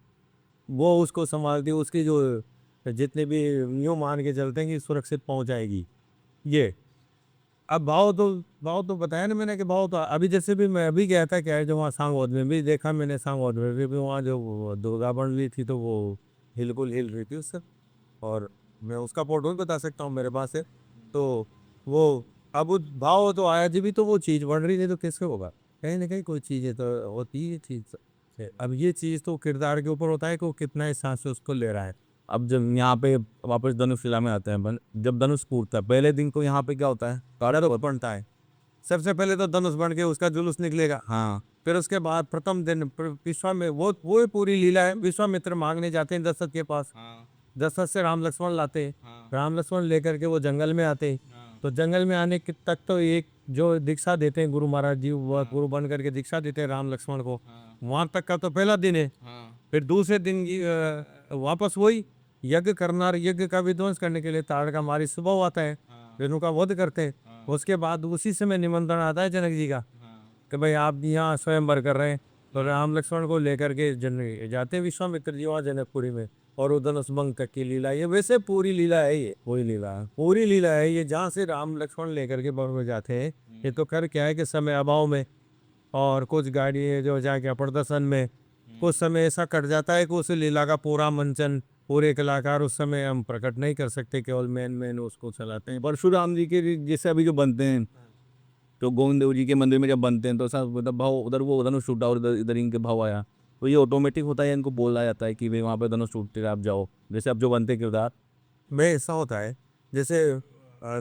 वो उसको संभालती है, उसकी जो जितने भी यूँ मान के चलते हैं कि सुरक्षित पहुँच जाएगी ये। अब भाव तो बताया ना मैंने कि भाव तो अभी जैसे भी मैं अभी गया था, क्या है जो वहाँ सांगोद में भी देखा मैंने, सांगोद में भी वहाँ जो वो दुर्गा बन रही थी तो वो बिल्कुल हिल रही थी उससे, और मैं उसका फोटो भी बता सकता हूँ मेरे पास है। तो वो अब उस भाव तो आया जब भी तो वो चीज़ बन रही थी, तो कैसे होगा, कहीं ना कहीं कोई चीज़ है तो होती है चीज़ से। अब ये चीज़ तो किरदार के ऊपर होता है कि वो कितना एहसास से उसको ले रहा है। अब जब यहाँ पे वापस धनुषशिला में आते हैं अपन, जब धनुष टूटता है पहले दिन को यहाँ पे क्या होता है? कार्ड बनता है, सबसे पहले तो धनुष बन के उसका जुलूस निकलेगा। हाँ फिर उसके बाद प्रथम दिन विश्वामित्र वो पूरी लीला है, विश्वामित्र मांगने जाते हैं दशरथ के पास, दशरथ से राम लक्ष्मण लाते, राम लक्ष्मण लेकर के वो जंगल में आते। तो जंगल में आने के तक तो एक जो दीक्षा देते हैं गुरु महाराज जी, वह गुरु बन करके दीक्षा देते हैं राम लक्ष्मण को, वहां तक का तो पहला दिन है। फिर दूसरे दिन वापस वही यज्ञ करना, और यज्ञ का विध्वंस करने के लिए ताड़का मारी सुबह आता है, फिर उनका वध करते हैं। उसके बाद उसी समय निमंत्रण आता है जनक जी का कि भाई आप यहाँ स्वयंवर कर रहे हैं, तो राम लक्ष्मण को लेकर के जन जाते हैं विश्वामित्र जी वहाँ जनकपुरी में, और वो धनुष भंग तक की लीला, ये वैसे पूरी लीला है, ये वही लीला है। पूरी लीला है ये, जहाँ से राम लक्ष्मण लेकर के वन में जाते हैं। ये तो कर क्या है कि समय अभाव में, और कुछ गाड़ी जो जाके प्रदर्शन में कुछ समय ऐसा कट जाता है कि उस लीला का पूरा मंचन पूरे कलाकार उस समय हम प्रकट नहीं कर सकते, केवल मेन उसको चलाते हैं। परशुराम जी के जैसे अभी जो बनते हैं, तो गोविंद देव जी के मंदिर में जब बनते हैं, तो ऐसा मतलब भाव उधर वो धनुष टूटा और इधर इधर इनके भाव आया, तो ये ऑटोमेटिक होता है, इनको बोला जाता है कि भाई वहाँ पे धनुष टूटते हैं, आप जाओ, जैसे अब जो बनते हैं किरदार। में ऐसा होता है जैसे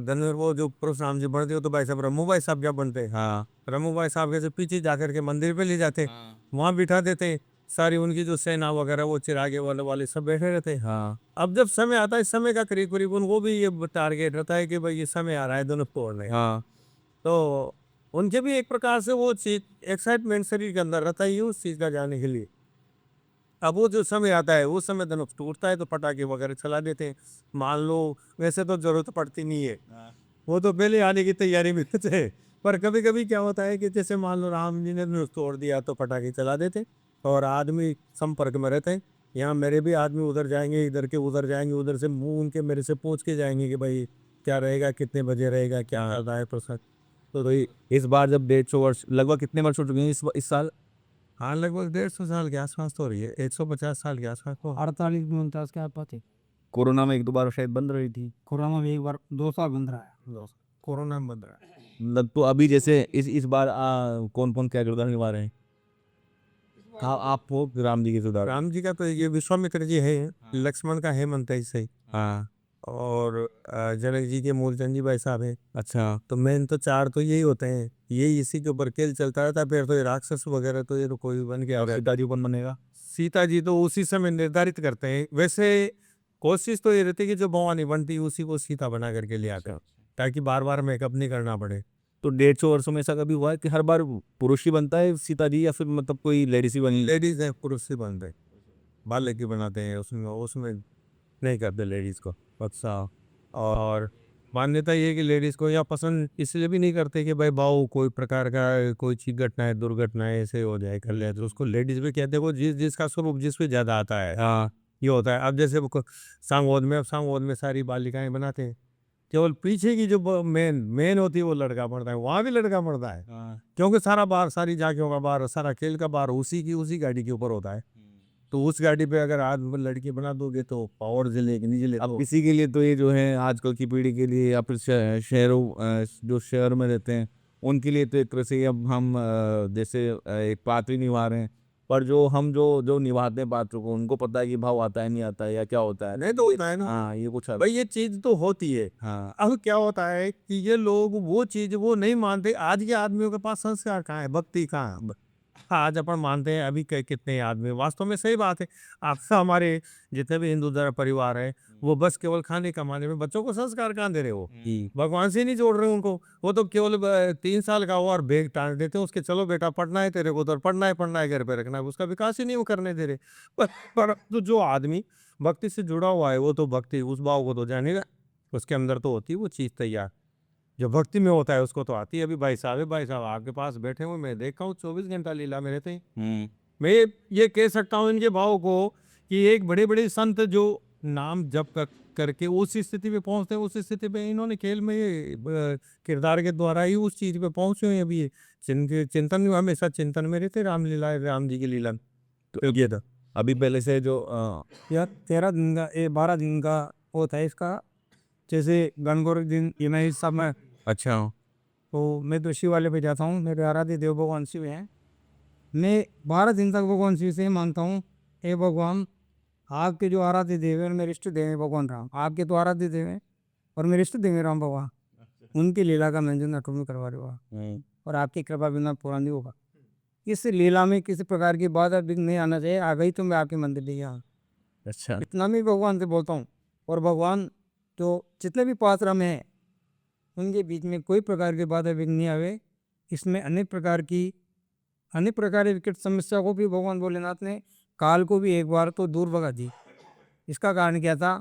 धनुर वो जो परशुराम जी बनते हो तो भाई साहब रमू भाई साहब क्या बनते हैं, हाँ रमू भाई साहब के से पीछे जाकर के मंदिर पे ले जाते, वहाँ बिठा देते, सारी उनकी जो सेना वगैरह वो चिरागे वाले सब बैठे रहते। हाँ अब जब समय आता है, इस समय का करीब करीब उनको भी ये टारगेट रहता है कि भाई ये समय आ रहा है धनुष तोड़ने, हाँ तो उनके भी एक प्रकार से वो चीज एक्साइटमेंट शरीर के अंदर रहता है उस चीज का जाने के लिए। अब वो जो समय आता है उस समय धनुष टूटता है तो पटाखे वगैरह चला देते हैं। मान लो वैसे तो जरूरत पड़ती नहीं है, वो तो पहले आने की तैयारी में थे, पर कभी कभी क्या होता है कि जैसे मान लो राम जी ने धनुष तोड़ दिया तो पटाखे चला देते, और आदमी संपर्क में रहते हैं। यहाँ मेरे भी आदमी उधर जाएंगे, इधर के उधर जाएंगे, उधर से मुंह उनके मेरे से पूछ के जाएंगे कि भाई क्या रहेगा, कितने बजे रहेगा, क्या करना है प्रसाद। तो इस बार जब 150 वर्ष, लगभग कितने वर्ष हो चुके हैं इस साल? हाँ लगभग 150 साल के आसपास तो हो रही है, 150 साल के आसपास तो। 48-49 के आसपास थी। कोरोना में एक दो बार शायद बंद रही थी। कोरोना में एक बार 2 साल बंद रहा है। कोरोना में बंद रहा है। मतलब तो अभी जैसे इस बार कौन कौन क्या किरदार निभा रहे हैं? कहा आप हो राम जी के किरदार। राम जी का तो ये विश्वामित्र जी है, लक्ष्मण का हेमंत है सही, हाँ और जनक जी के मूलचंद जी भाई साहब है। अच्छा। तो मेन तो चार तो यही होते हैं, यही इसी के ऊपर खेल चलता रहता है। फिर तो ये राक्षस वगैरह तो ये तो कोई भी बन गया और होगा। सीता जी कौन बनेगा? सीता जी तो उसी समय निर्धारित करते हैं, वैसे कोशिश तो ये रहती है कि जो भवानी बनती है उसी को सीता बना करके ले आते हैं, ताकि बार बार मेकअप नहीं करना पड़े। तो 150 वर्षों में ऐसा कभी हुआ है कि हर बार पुरुष ही बनता है सीता जी, या फिर मतलब कोई लेडीज ही बनी? लेडीज है, पुरुष से बनते हैं, बालक की बनाते हैं, उसमें उसमें नहीं करते लेडीज को। अच्छा। और मान्यता ये है कि लेडीज को यहाँ पसंद इसलिए भी नहीं करते कि भाई बाऊ कोई प्रकार का कोई चीज घटना है, दुर्घटना है, ऐसे हो जाए कर ले, तो उसको लेडीज भी कहते हैं। वो जिसका स्वरूप जिस पे ज्यादा आता है, हाँ ये होता है। अब जैसे वो सांगोद में, अब सांगोद में सारी बालिकाएं बनाते हैं, केवल पीछे की जो मेन मेन होती है वो लड़का पड़ता है, वहां भी लड़का पड़ता है, हाँ। क्योंकि सारा बार, सारी झांकियों का बार, सारा खेल का बार उसी गाड़ी के ऊपर होता है। तो उस गाड़ी पे अगर आज लड़की बना दोगे तो पावर जलेगी नहीं जले। अब तो किसी के लिए तो ये जो है आजकल की पीढ़ी के लिए, या फिर शहरों जो शहर में रहते हैं उनके लिए तो एक तरह से अब हम जैसे एक पात्र ही निभा रहे हैं, पर जो हम जो जो निभाते हैं पात्र को, उनको पता है कि भाव आता है नहीं आता है या क्या होता है। नहीं तो होता है ना हाँ, ये कुछ है। भाई, ये चीज तो होती है। हाँ, अब क्या होता है कि ये लोग वो चीज वो नहीं मानते। आज के आदमियों के पास संस्कार कहाँ है, भक्ति कहाँ है? आज अपन मानते हैं, अभी कितने आदमी, वास्तव में सही बात है। आपका हमारे जितने भी हिंदू धर्म परिवार है, वो बस केवल खाने कमाने में, बच्चों को संस्कार कहाँ दे रहे हो? भगवान से नहीं जोड़ रहे उनको। वो तो केवल 3 साल का हुआ और बेग टांग देते हैं उसके, चलो बेटा पढ़ना है तेरे को, तो पढ़ना है घर पे रखना है, उसका विकास ही नहीं वो करने दे रहे। पर तो जो आदमी भक्ति से जुड़ा हुआ है, वो तो भक्ति उस भाव को तो जानेगा, उसके अंदर तो होती है वो चीज़ तैयार। जो भक्ति में होता है उसको तो आती है। अभी भाई साहब है, भाई साहब आपके पास बैठे हुए, मैं देखा हूँ 24 घंटा लीला में रहते हैं। मैं ये कह सकता हूँ इनके भाव को कि एक बड़े बड़े संत जो नाम जप करके उस स्थिति पे पहुंचते हैं, उस स्थिति पे इन्होंने खेल में किरदार के द्वारा ही उस चीज पे पहुंचे हुए हैं। अभी ये चिंतन में हमेशा चिंतन में रहते, रामलीला राम जी की लीला। तो ये था अभी पहले से जो यह 13 दिन का 12 दिन का होता है इसका। जैसे गणगौर दिन ये मैं इस सब में, अच्छा, तो मैं तो शिव वाले पे जाता हूँ, मेरे आराध्य देव भगवान शिव हैं। मैं 12 दिन तक भगवान शिव से ही मानता हूँ, हे भगवान आपके जो आराध्य देव हैं और मेरे इष्ट देव हैं भगवान राम, आपके तो आराध्य देव हैं और मेरे इष्ट देव हैं राम भगवान, उनकी लीला का मंजन अटूट में करवा रहे हो और आपकी कृपा बिना पूरा नहीं होगा। इस लीला में किसी प्रकार की बाधा विघ्न नहीं आना चाहिए। आ गई तो मैं आपके मंदिर ले यहाँ, अच्छा, इतना मैं भगवान से बोलता हूँ। और भगवान जो जितने भी पात्र में हैं उनके बीच में कोई प्रकार की बाधा विघ्न नहीं आवे। इसमें अनेक प्रकार की विकट समस्या को भी भगवान भोलेनाथ ने, काल को भी एक बार तो दूर भगा दी। इसका कारण क्या था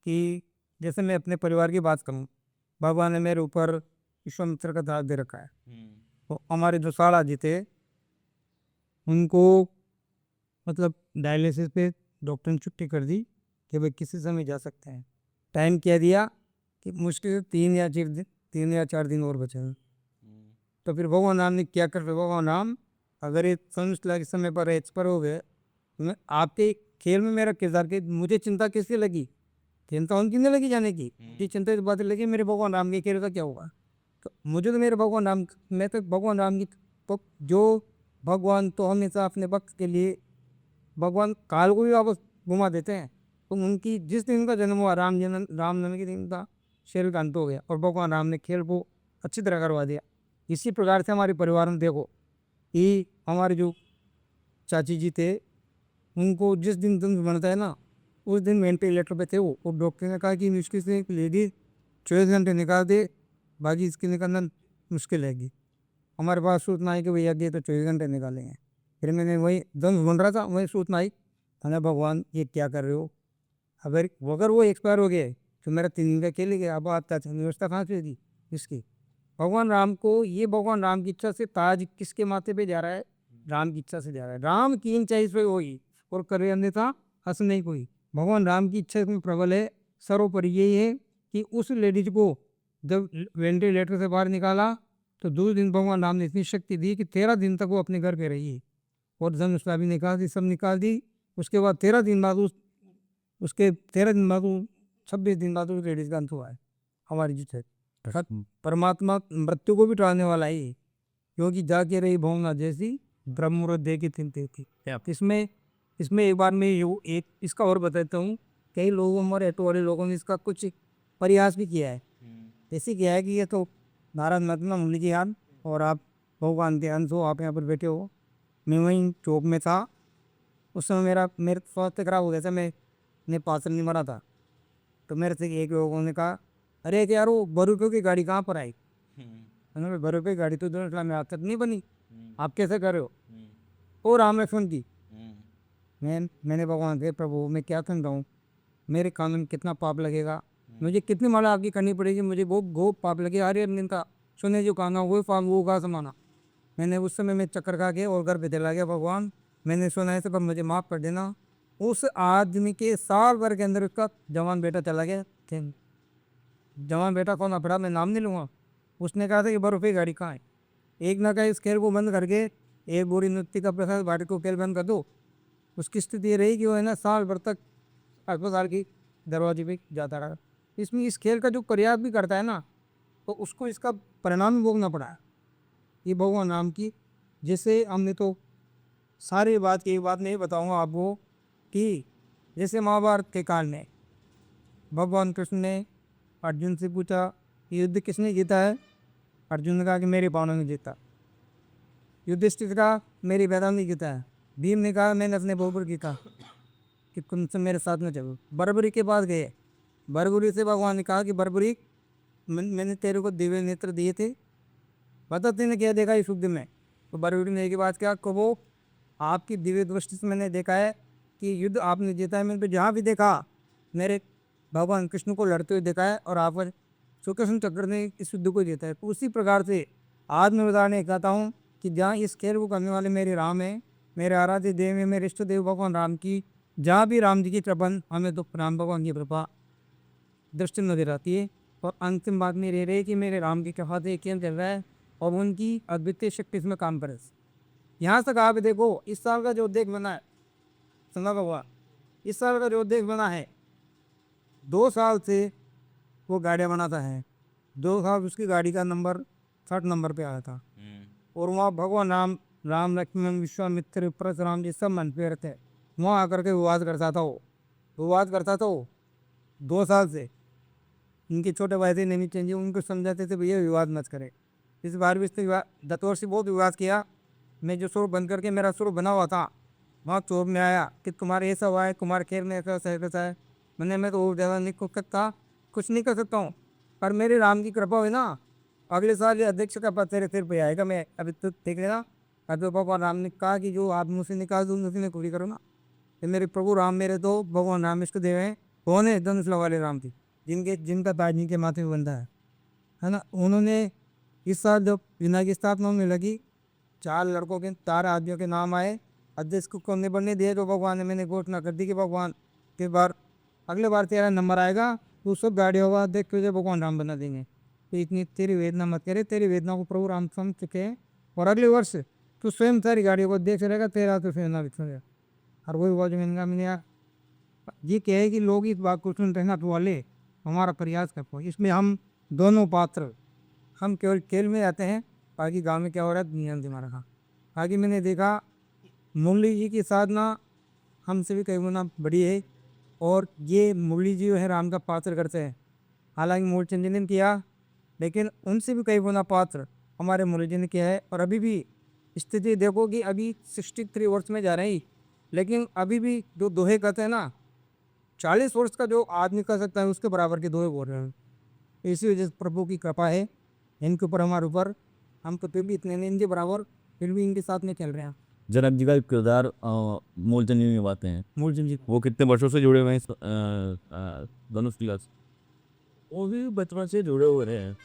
कि जैसे मैं अपने परिवार की बात करूं, भगवान ने मेरे ऊपर विश्वामित्र का दाग दे रखा है। तो हमारे जो साला जी थे उनको मतलब डायलिसिस पे डॉक्टर ने छुट्टी कर दी कि भाई किसी समय जा सकते हैं। टाइम क्या दिया कि मुश्किल से 3 या 4 दिन और बचे हैं। तो फिर भगवान राम ने क्या कर, भगवान राम अगर ये संयुक्त के समय पर एक्सपर हो गए तो मैं आपके खेल में मेरा किरदार के, मुझे चिंता किसकी लगी? चिंता उनकी नहीं लगी जाने की, मुझे चिंता इस बात लगी मेरे भगवान राम के खेल का क्या होगा। तो मुझे तो मेरे भगवान राम, मैं तो भगवान राम की तो जो भगवान तो हमेशा अपने वक्त के लिए भगवान काल को भी वापस घुमा देते हैं। तो उनकी जिस दिन का जन्म हुआ, रामनवमी के दिन का शरीर का अंत हो गया और भगवान राम ने खेल को अच्छी तरह करवा दिया। इसी प्रकार से हमारे परिवार में देखो कि हमारे जो चाची जी थे उनको जिस दिन दिन बनता है ना, उस दिन वेंटिलेटर पे थे वो, और डॉक्टर ने कहा कि मुश्किल से एक लेडी 24 घंटे निकाल दे, बाकी इसके निकालना मुश्किल है। हमारे पास सूचना आई कि भैया ये तो 24 घंटे निकालेंगे। फिर मैंने वही दम ढूंढ रहा था, वही सूचना आई, अरे भगवान ये क्या कर रहे हो? अगर वो एक्सपायर हो गए तो मेरा 3 दिन का खेल गया। अब आता व्यवस्था कहाँ से होगी इसकी? भगवान राम को, ये भगवान राम की इच्छा से ताज किसके माथे पे जा रहा है? राम की इच्छा से जा रहा है। राम की इच्छा इस पे होगी और करे अन्यथा हंस नहीं कोई। भगवान राम की इच्छा इसमें प्रबल है। सर्वोपरि यही है कि उस लेडीज को जब वेंटिलेटर से बाहर निकाला तो 2 दिन भगवान राम ने इतनी शक्ति दी कि 13 दिन तक वो अपने घर पे रही और धनुष भी निकाल दी, सब निकाल दी। उसके बाद 13 दिन बाद उसके 13 दिन बाद 26 दिन बाद उस लेडीज का अंत हुआ है। हमारी जिसे परमात्मा मृत्यु को भी टालने वाला ही, क्योंकि जाके रही भवना जैसी ब्रह्म दे की थिनती थी। इसमें एक बार मैं एक इसका और बताता हूँ। कई लोगों, हमारे ऑटो वाले लोगों ने इसका कुछ प्रयास भी किया है। जैसे क्या है कि ये तो नारायण मतलब मुनि जी याद, और आप भगवान के अंश हो, आप यहाँ पर बैठे हो। मैं वहीं चौक में था उस समय, मेरे स्वास्थ्य खराब हो गया था, मैंने पाचन नहीं मरा था। तो मेरे से एक लोगों ने कहा, अरे यार वो 12 रुपये की गाड़ी कहाँ पर आई? मैंने 12 रुपये की गाड़ी तो इस्लाम में आज तक नहीं बनी, आप कैसे कर रहे हो? और राम लक्ष्मण की मैंने भगवान से, प्रभु मैं क्या समझा हूँ, मेरे कानून में कितना पाप लगेगा, मुझे कितनी माला आपकी करनी पड़ेगी, मुझे वो पाप लगे। अरे निंदा सुने जो कहना वो पाप वो कहा समाना। मैंने उस समय में चक्कर खा के और घर पे चला गया, भगवान मैंने सुना है, सब मुझे माफ़ कर देना। उस आदमी के साल भर के अंदर उसका जवान बेटा चला गया। जवान बेटा कौन अपड़ा, मैं नाम नहीं लूँगा। उसने कहा था कि 12 रुपये गाड़ी कहाँ है? एक ना कहा इस खेल को बंद करके एक बोरी नृत्य का प्रसाद बाटी को खेल बंद कर दो। उसकी स्थिति ये रही कि वो है ना साल भर तक अस्पताल की दरवाजे पे जाता रहा। इसमें इस खेल का जो प्रयास भी करता है ना, तो उसको इसका परिणाम भी भोगना पड़ा है। ये भगवान राम की, जैसे हमने तो सारी बात की, एक बात नहीं बताऊंगा आपको कि जैसे महाभारत के काल में भगवान कृष्ण ने अर्जुन से पूछा युद्ध किसने जीता है। अर्जुन ने कहा कि मेरे पावनों ने जीता। युधिष्ठिर ने कहा मेरी बेटा ने जीता है। भीम ने कहा मैंने अपने बहू पर जीता कि तुम से मेरे साथ में चलो। बर्बरी के पास गए। बर्बरी से भगवान ने कहा कि बर्बरी मैंने तेरे को दिव्य नेत्र दिए थे, बता तेने क्या देखा इस युद्ध में। तो बर्बरी ने एक बात क्या कहो, आपकी दिव्य दृष्टि से मैंने देखा है कि युद्ध आपने जीता है। मैंने जहाँ भी देखा मेरे भगवान कृष्ण को लड़ते हुए देखा है और आप सुकृष्ण चक्र ने इस युद्ध को जीता है। तो उसी प्रकार से आज मैं बताने कहता हूँ कि जहाँ इस खेल को करने वाले मेरे राम है, मेरे आराध्य देव है, मेरे इष्ट देव भगवान राम की, जहाँ भी राम जी की कृपा, हमें तो राम भगवान की कृपा दृष्टि नजर आती है। और अंतिम बात में रही कि मेरे राम की कृपा से क्या चल रहा है और उनकी अद्वितीय शक्ति इसमें काम करे। यहाँ तक आप देखो, इस साल का जो उद्योग बना है, सुना भगवान, इस साल का जो उद्योग बना है, 2 साल से वो गाड़ियाँ बनाता है। 2 साल उसकी गाड़ी का नंबर 60 नंबर पे आया था। और वहाँ भगवान राम लक्ष्मण विश्वामित्र परशुराम जी सब मन पे रहते, वहाँ आकर के विवाद करता था। वो विवाद करता था वो 2 साल से। इनके छोटे भाई थे नहीं चेंज, उनको समझाते थे भैया विवाद मत करे। इस बार भी इसने दतौर से बहुत विवाद किया। मैं जो सुर बंद करके मेरा सुर बना हुआ था, वहाँ चोर में आया कि तुम्हारे ऐसा हुआ है, तुम्हारे खेल में ऐसा है। मैं तो ज़्यादा नहीं कर सकता, कुछ नहीं कर सकता हूँ, पर मेरे राम की कृपा हुई ना, अगले साल ये अध्यक्ष का पद तेरे सिर पे आएगा। मैं अभी तो देख लेना। अभी भगवान राम ने कहा कि जो आप मुझसे निकाल दूँ उसी में पूरी करो ना। ये मेरे प्रभु राम, मेरे तो भगवान राम इष्ट देव हैं। कौन है? धनुष वाले राम जी, जिनका ताज जिनके माथे में बंधा है ना। उन्होंने इस साल जब विना की स्थापना होने लगी, 4 लड़कों के 4 आदमियों के नाम आए। अध्यक्ष को करने बनने दिए तो भगवान ने मैंने घोषणा कर दी कि भगवान के बार अगले बार तेरा नंबर आएगा तो सब गाड़ी होगा, देख तुझे भगवान राम बना देंगे। तो इतनी तेरी वेदना मत करे, तेरी वेदना को प्रभु राम समझ चुके हैं। और अगले वर्ष तू स्वयं सारी गाड़ियों को देख रहेगा, तेरा तो स्वयं बिछेगा। और वही बात मैंने ये क्या है कि लोग इस बात को सुन रहना तो वाले हमारा प्रयास कर पाओ। इसमें हम दोनों पात्र, हम केवल खेल में आते हैं, बाकी गाँव में क्या हो रहा है दुनिया में दिमाग का। आगे मैंने देखा मुरली जी की साधना हमसे भी कई गुना बड़ी है। और ये मुरली जी जो है राम का पात्र करते हैं। हालांकि मूलचंद जी ने किया, लेकिन उनसे भी कई गुना पात्र हमारे मुरली जी ने किया है। और अभी भी स्थिति देखो कि अभी 63 वर्ष में जा रहे हैं, लेकिन अभी भी जो दोहे कहते हैं ना, 40 वर्ष का जो आदमी कर सकता है उसके बराबर के दोहे बोल रहे हैं। इसी वजह से प्रभु की कृपा है इनके ऊपर, हमारे ऊपर। हम तो फिर भी इतने नहीं इनके बराबर, फिर भी इनके साथ में चल रहे हैं। जनक जी का एक किरदार मूलचंद जी निभाते हैं। मूलचंद जी वो कितने वर्षों से जुड़े हुए हैं इस धनुष लीला से? वो भी बचपन से जुड़े हुए हैं।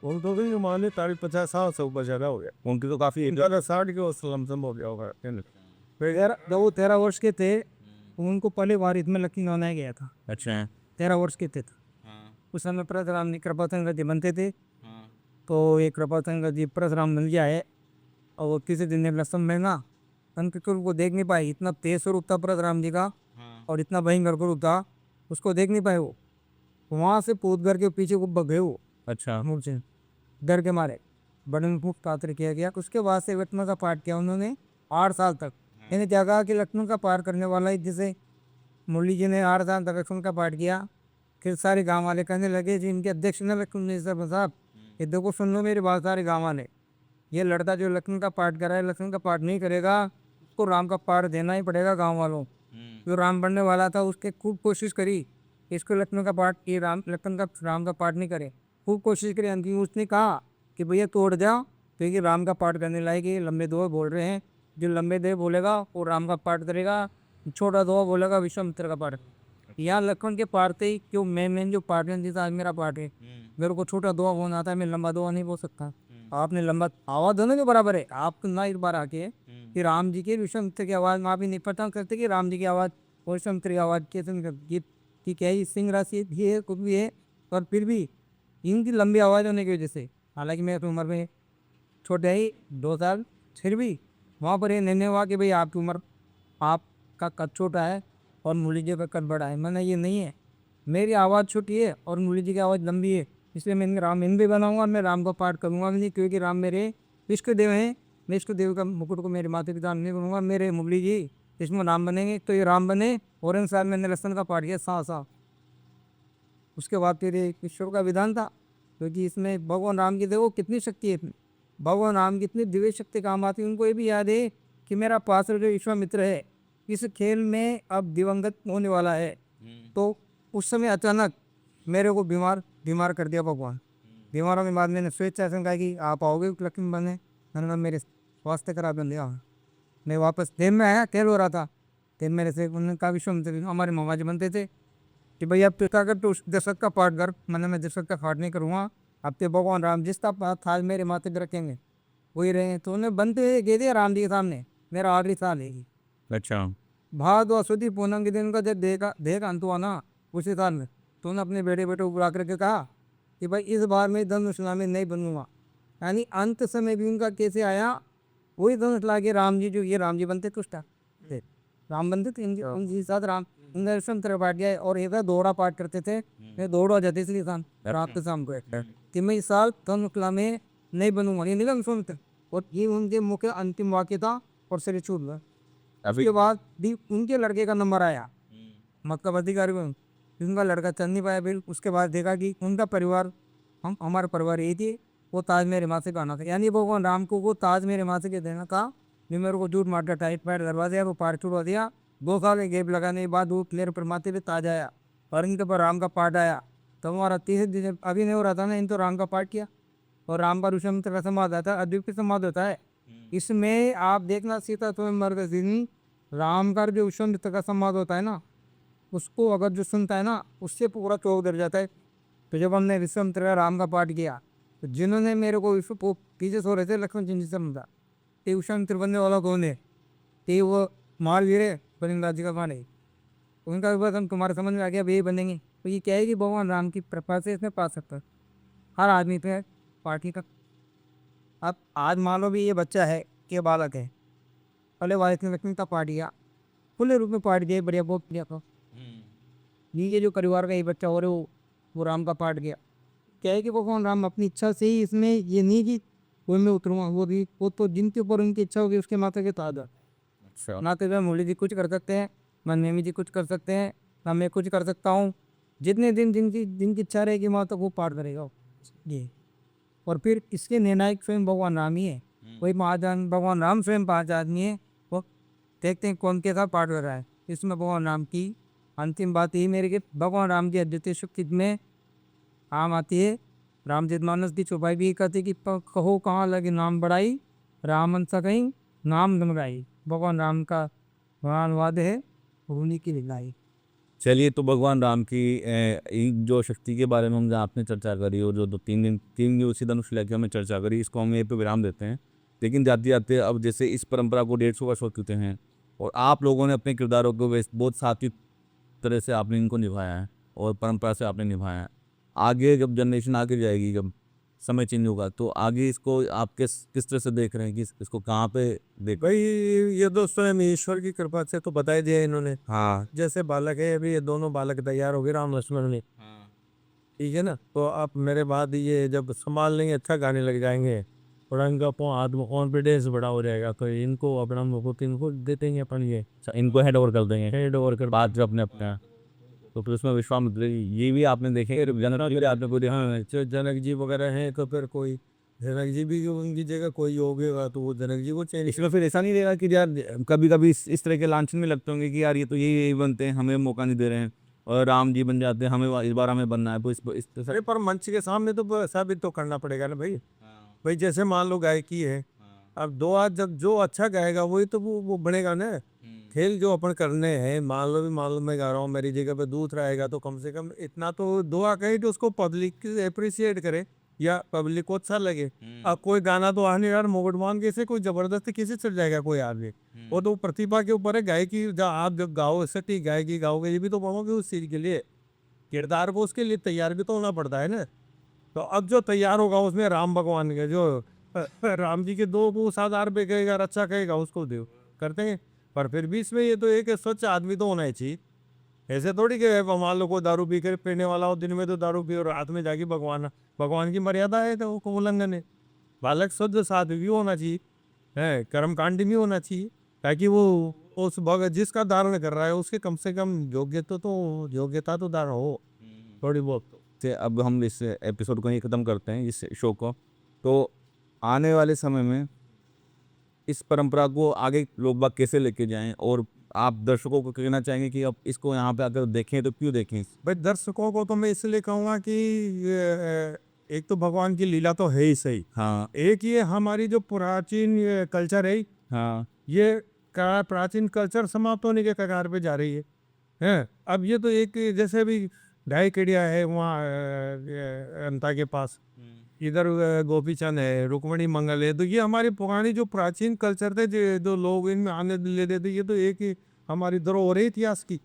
उनको भी मान लो 50 साल से ऊपर ज़्यादा हो गया। उनकी तो काफ़ी 60 के उस लमसम हो गया होगा। जब वो 13 वर्ष के थे, उनको पहले बार इसमें लक्ष्मी बनाया गया था। अच्छा। 13 वर्ष के थे। उस समय परशुराम जी कृपाचंद्र जी बनते थे। तो ये कृपाचंद्र जी परशुराम बन गया है। और वो किसी दिन ने लक्ष्मण में ना अंकुर को देख नहीं पाए। इतना तेज स्वरूप था परशुराम जी का, और इतना भयंकर स्वरूप था, उसको देख नहीं पाए। वो वहाँ से पूत कर के पीछे को भग गए वो। अच्छा। मूर्ति डर के मारे बड़े में खूब कातर किया गया। उसके बाद से लक्ष्मण का पाठ किया उन्होंने 8 साल तक। मैंने क्या कहा कि लक्ष्मण का पाठ करने वाला है, जिसे मुरली जी ने 8 साल तक लक्ष्मण का पाठ किया। फिर सारे गांव वाले कहने लगे जी इनके अध्यक्ष ने लक्ष्मण साहब, ये देखो सुन लो मेरी बात सारे गाँव वाले, ये लड़का जो लक्ष्मण का पाठ कर रहा है, लक्ष्मण का पाठ नहीं करेगा, उसको राम का पाठ देना ही पड़ेगा। गाँव वालों जो राम बनने वाला था उसके खूब कोशिश करी इसको लक्ष्मण का पाठ, ये लक्ष्मण का राम का पाठ नहीं करे, खूब कोशिश करी। अंतिम उसने कहा कि भैया तोड़ जाओ, क्योंकि राम का पाठ करने लायक ये लंबे दोहे बोल रहे हैं। जो लंबे दोहे बोलेगा वो राम का पाठ करेगा, छोटा दोहा बोलेगा विश्वामित्र का पाठ। यहाँ लक्ष्मण के पाठ थे क्यों, मैं जो पाठ है जैसा आज मेरा पाठ है, मेरे को छोटा दोहा बोलना आता है, मैं लंबा दोहा नहीं बोल सकता। आपने लंबा आवाज़ दोनों के बराबर है। आप तो ना इस बार आके कि राम जी के विश्वामित्र की आवाज़ में आप ही नहीं पता करते कि राम जी की आवाज़ और विश्वामित्र की आवाज़ कैसे की क्या है। सिंह राशि भी है, कुछ भी है, और फिर भी इनकी लंबी आवाज़ होने की वजह से, हालांकि मैं तो उम्र में छोटे ही 2 साल, फिर भी वहाँ पर ये निर्णय हुआ कि भाई आपकी उम्र, आपका कद छोटा है और मुरली जी का कद बड़ा है। मैंने ये नहीं है, मेरी आवाज़ छोटी है और मुरली जी की आवाज़ लंबी है, इसलिए मैं राम इन भी बनाऊंगा। मैं राम का पाठ करूंगा भी नहीं, क्योंकि राम मेरे इष्ट देव हैं, मैं इष्ट देव का मुकुट को मेरे माथे पिता नहीं करूँगा, मेरे मुरली जी इसमें नाम बनेंगे तो ये राम बने। और इन साल मैंने लहसन का पाठ किया सा सा। उसके बाद फिर ये ईश्वर का विधान था, क्योंकि इसमें भगवान राम की देखो कितनी शक्ति है इसमें, भगवान राम की इतनी दिव्य शक्ति काम आती है। उनको ये भी याद है कि मेरा पात्र जो विश्वामित्र है इस खेल में अब दिवंगत होने वाला है। तो उस समय अचानक मेरे को बीमार कर दिया भगवान। बीमार होने के बाद मैंने स्वेच्छा से कहा कि आप आओगे लक्ष्मी बने, मैंने कहा मेरे स्वास्थ्य खराब बन गया। मैं वापस देव में आया, खेल हो रहा था। देव मेरे से उन्होंने कहा विश्वामित्र हमारे मामा जी बनते थे कि भाई अब तो क्या कर, तो उस दशरथ का पाठ कर। मैंने मैं दशरथ का पाठ नहीं करूँगा, अब तो भगवान राम जिस था मेरे माथे पे रखेंगे वही रहे। तो उन्हें बनते हुए कह दिया राम जी के सामने, मेरा आखिरी साल है। अच्छा। भादो असुदी पूनम के दिन का जब देह का अंत हुआ ना उसी साल में, तो उन्होंने अपने बेटे को बुला करके कहा कि भाई इस बार मैं धनुष में नहीं बनूंगा। यानी अंत समय भी उनका कैसे आया, वही धनुष ला के राम जी, जो ये राम जी बनते कुछ था, राम बनते थे उनके साथ राम दर्शन तरह पाठ गए। और एक दोहरा पाठ करते थे, मैं दौड़ा जाते इसलिए रात के शाम को कि मैं इस साल धनुष में नहीं बनूंगा, ये निगम सुनते। और ये उनके मुख अंतिम वाक्य था और शरीर छूट गया। उसके बाद भी उनके लड़के का नंबर आया मक्का अधिकारी में, उनका लड़का चल नहीं पाया। फिर उसके बाद देखा कि उनका परिवार हमारा परिवार यही थी, वो ताज मेरे माँ से गाना था। यानी भगवान राम को वो ताज मेरे माँ से के देना था, जो मेरे को झूठ मारता टाइट पैट करवा दिया, वो पार छुड़वा दिया। 2 साल गैप लगाने के बाद वो क्लियर पर माथे पे ताज आया और इनके पर राम का पाठ आया। तो हमारा 30 दिन अभी नहीं हो रहा था ना, इन तो राम का पाठ किया। और राम का ऋषमंत्र का समाध आता है, अद्वितीय समाध होता है। इसमें आप देखना सीता तुम्हें मर गई, राम का जो ऋषमंत्र का समाध होता है ना, उसको अगर जो सुनता है ना उससे पूरा चौक डर जाता है। तो जब हमने ऋषमंत्र का राम का पाठ किया, तो जिन्होंने मेरे को पीछे सो रहे थे लक्ष्मण जी से समझा ये ऋषमंत्र बनने वाला कौन है, ये वो महावीर है बलिंद्राज जी का मान है। उनका भी बस हम तुम्हारे समझ में आ गया, यही बनेंगे। तो ये क्या है कि भगवान राम की कृपा से इसमें पा सकता है हर आदमी पे पार्टी का। अब आज मान लो भी ये बच्चा है कि बालक है, पहले वाइफ ने लक्ष्मी का पाठ किया, खुले रूप में पाठ दिया, बढ़िया बहुत बढ़िया था। ये जो परिवार का ये बच्चा हो रहे वो राम का पाठ किया। क्या है कि भगवान राम अपनी इच्छा से ही इसमें ये नहीं कि वो मैं उतरूँगा, वो तो जिनके ऊपर उनकी इच्छा होगी उसके माथे के ताज। अच्छा। ना तो मुरली जी कुछ कर सकते हैं, ना नेमी जी कुछ कर सकते हैं, ना मैं कुछ कर सकता हूँ। जितने दिन जिनकी इच्छा रहेगी वहाँ तक वो पाठ करेगा ये। और फिर इसके निर्णायक स्वयं भगवान राम ही है, कोई महाजन भगवान राम स्वयं 5 आदमी है। वो देखते हैं कौन के साथ पाठ कर रहा है। इसमें भगवान राम की अंतिम बात यही मेरे कि भगवान राम की अद्वितीय शक्ति में आम आती है। रामचरितमानस की चौपाई भी कहती कि कहो कहाँ लगे नाम बढ़ाई, राम अंसा कहीं नाम दमराई। भगवान राम का अनुवाद है उन्हीं की लीलाई। चलिए, तो भगवान राम की इन जो शक्ति के बारे में हम आपने चर्चा करी और जो 3 दिवसीय धनुष की हमें चर्चा करी, इसको हम यहीं पे विराम देते हैं। लेकिन जाते जाते अब जैसे इस परंपरा को 150 वर्ष हो चुके हैं और आप लोगों ने अपने किरदारों को बहुत सात्विक तरह से आपने इनको निभाया है और परंपरा से आपने निभाया है। आगे जब जनरेशन आगे जाएगी, जब समय चेंज होगा, तो आगे इसको आप किस तरह से देख रहे हैं कि इसको कहाँ पे देख। भाई ये दोस्तों ने ईश्वर की कृपा से तो बता ही दिया इन्होंने। हाँ। जैसे बालक है, अभी ये दोनों बालक तैयार हो गए राम लक्ष्मण में, ठीक है ना। तो अब मेरे बाद ये जब संभाल लेंगे, अच्छा गाने लग जाएंगे और इनका आत्म कॉन्फिडेंस बड़ा हो जाएगा, तो इनको अपना मुकुट इनको दे देंगे अपन ये। अच्छा, इनको हेड ओवर कर देंगे हेड ओवर कर बाद जो अपने अपने। तो फिर उसमें विश्वामित्र ये भी आपने देखे आपने को देखा। हाँ, जो जनक जी वगैरह हैं, तो फिर कोई जनक जी भी उनकी जगह कोई हो गया तो वो जनक जी को चेंज। इसमें फिर ऐसा नहीं रहेगा कि यार कभी कभी इस तरह के लांछन में लगते होंगे कि यार ये तो यही बनते हैं, हमें मौका नहीं दे रहे हैं और राम जी बन जाते हैं, हमें इस बार हमें बनना है। तो इस तरह अरे पर मंच के सामने तो साबित तो करना पड़ेगा ना भाई। भाई जैसे मान लो गायकी है, अब 2 हाथ जब जो अच्छा गाएगा वही तो वो बनेगा ना। खेल जो अपन करने हैं, मान लो मैं गा रहा हूँ, मेरी जगह पे दूसरा आएगा, तो कम से कम इतना तो दुआ कहे कि उसको पब्लिक अप्रिसिएट करे या पब्लिक को अच्छा लगे। अब कोई गाना तो आ नहीं यार मुकुट मान के से कोई जबरदस्ती किसी चढ़ जाएगा कोई आदमी। वो तो प्रतिभा के ऊपर है। गायकी जब आप जब गाओ सटी गायकी गाओगे, ये भी तो पाओगे उस चीज के लिए, किरदार को उसके लिए तैयार भी तो होना पड़ता है ना। तो अब जो तैयार होगा उसमें राम भगवान के जो राम जी के 2 साधार पे कहेगा, अच्छा कहेगा, उसको दो करते हैं। पर फिर भी इसमें ये तो एक स्वच्छ आदमी तो होना ही चाहिए। ऐसे थोड़ी कि मान लो को दारू पी कर पीने वाला हो, दिन में तो दारू पी और रात में जाके भगवान की मर्यादा है तो वो उल्लंघन है। बालक शुद्ध साधु भी होना चाहिए, है कर्मकांडी भी होना चाहिए, ताकि वो उस भगत जिसका धारण कर रहा है उसके कम से कम योग्यता तो धारण हो थोड़ी बहुत तो। से अब हम इस एपिसोड को ही ख़त्म करते हैं, इस शो को। तो आने वाले समय में इस परंपरा को आगे लोग बाग कैसे लेके जाएं, और आप दर्शकों को कहना चाहेंगे कि अब इसको यहाँ पे अगर देखें तो क्यों देखें? भाई दर्शकों को तो मैं इसलिए कहूँगा कि एक तो भगवान की लीला तो है ही सही, हाँ एक ये हमारी जो प्राचीन कल्चर है, हाँ ये प्राचीन कल्चर समाप्त होने के कगार पे जा रही है। हैं अब ये तो एक जैसे अभी ढाई केड़िया है वहाँ अनता के पास, इधर गोपी चंद है, रुक्मणी मंगल है, तो ये हमारी पुरानी जो प्राचीन कल्चर थे जो लोग इनमें आने लेते थे, ये तो एक ही हमारी धरोहर है इतिहास की।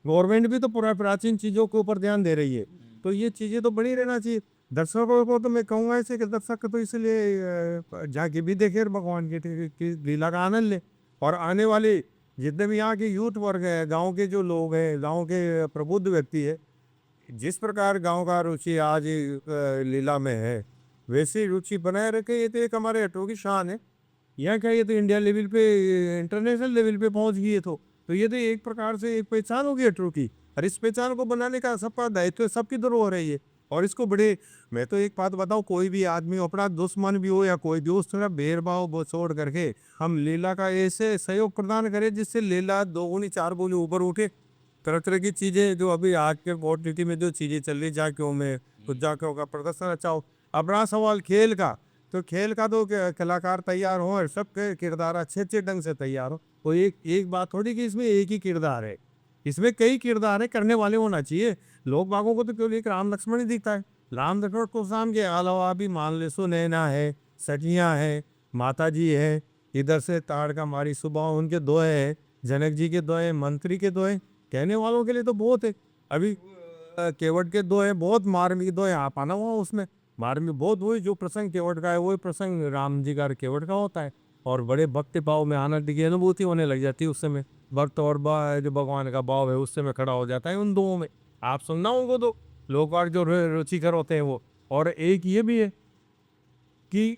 गवर्नमेंट भी तो पूरा प्राचीन चीज़ों के ऊपर ध्यान दे रही है, तो ये चीज़ें तो बनी रहना चाहिए। दर्शकों को तो मैं कहूँगा ऐसे कि दर्शक तो इसलिए जाके भी देखे भगवान की लीला का आनंद ले, और आने वाले जितने भी यहाँ के यूथ वर्ग है, गांव के जो लोग हैं, गांव के प्रबुद्ध व्यक्ति है, जिस प्रकार गांव का रुचि आज लीला में है वैसी रुचि बनाए रखे, ये तो एक हमारे अटो की शान है। यहाँ क्या ये तो इंडिया लेवल पे इंटरनेशनल लेवल पे पहुँच गई है, तो ये तो एक प्रकार से एक पहचान होगी अटो की, और इस पहचान को बनाने का सबका दायित्व सबकी धरोहर है ये। और इसको बड़े, मैं तो एक बात बताऊँ, कोई भी आदमी अपना दुश्मन भी हो या कोई भी उस तरह भेदभाव छोड़ करके हम लीला का ऐसे सहयोग प्रदान करें जिससे लीला 2 गुनी 4 गुनी ऊपर उठे। तरह तरह की चीज़ें जो अभी आज के मॉडर्निटी में जो चीज़ें चल रही, जाके में कुछ जाके का प्रदर्शन अच्छा हो। अब रहा सवाल खेल का, तो खेल का तो कलाकार तैयार हो और सबके किरदार अच्छे अच्छे ढंग से तैयार हो, तो एक बात थोड़ी कि इसमें एक ही किरदार है, इसमें कई किरदार है, करने वाले होना चाहिए। लोग बागों को तो केवल एक राम लक्ष्मण ही दिखता है, राम लक्ष्मण को शाम के अलावा भी मान ले सुनैना है, सजियाँ है, माता जी है, इधर से ताड़का मारी सुबह उनके दोहे है, जनक जी के दोहे, मंत्री के दोहे, कहने वालों के लिए तो बहुत है। अभी केवट के दोहे बहुत मार्मिक दोहे आप आना हुआ उसमें, मार्मिक बहुत वही जो प्रसंग केवट का है वही प्रसंग राम जी का केवट का होता है, और बड़े भक्ति भाव में आनंद की अनुभूति होने लग जाती है उस समय। भक्त और जो भगवान का भाव है उस समय खड़ा हो जाता है उन दोनों में। आप सुनना उनको तो लोग बाग जो रुचिकर होते हैं वो। और एक ये भी है कि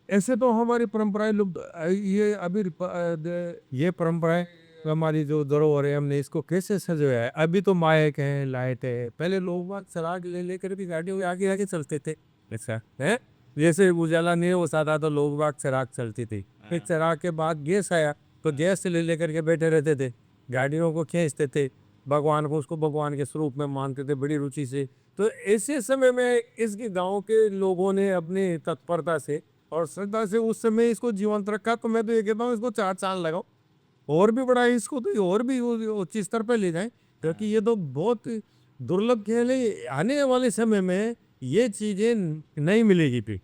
ऐसे तो हमारी परंपराएं लुप्त, ये अभी ये परंपराएं हमारी जो धरोहर है हमने इसको कैसे सजाया है। अभी तो माइक है, लाइट है, पहले लोग बाग चराग ले लेकर भी गाड़ियों में आगे आगे चलते थे, ऐसा है जैसे उजाला नहीं हो सकता तो लोग बाग चराग चलती थी, फिर चराग के बाद गैस आया तो गैस से ले लेकर के बैठे रहते थे, गाड़ियों को खींचते थे, भगवान को उसको भगवान के स्वरूप में मानते थे बड़ी रुचि से। तो ऐसे समय में इसके गांव के लोगों ने अपनी तत्परता से और श्रद्धा से उस समय इसको जीवंत रखा। तो मैं तो ये कहता हूँ इसको 4 चांद लगाओ और भी बड़ा है, इसको तो और भी उच्च स्तर पर ले जाएं, क्योंकि ये तो बहुत दुर्लभ खेल है। आने वाले समय में ये चीज़ें नहीं मिलेगी फिर,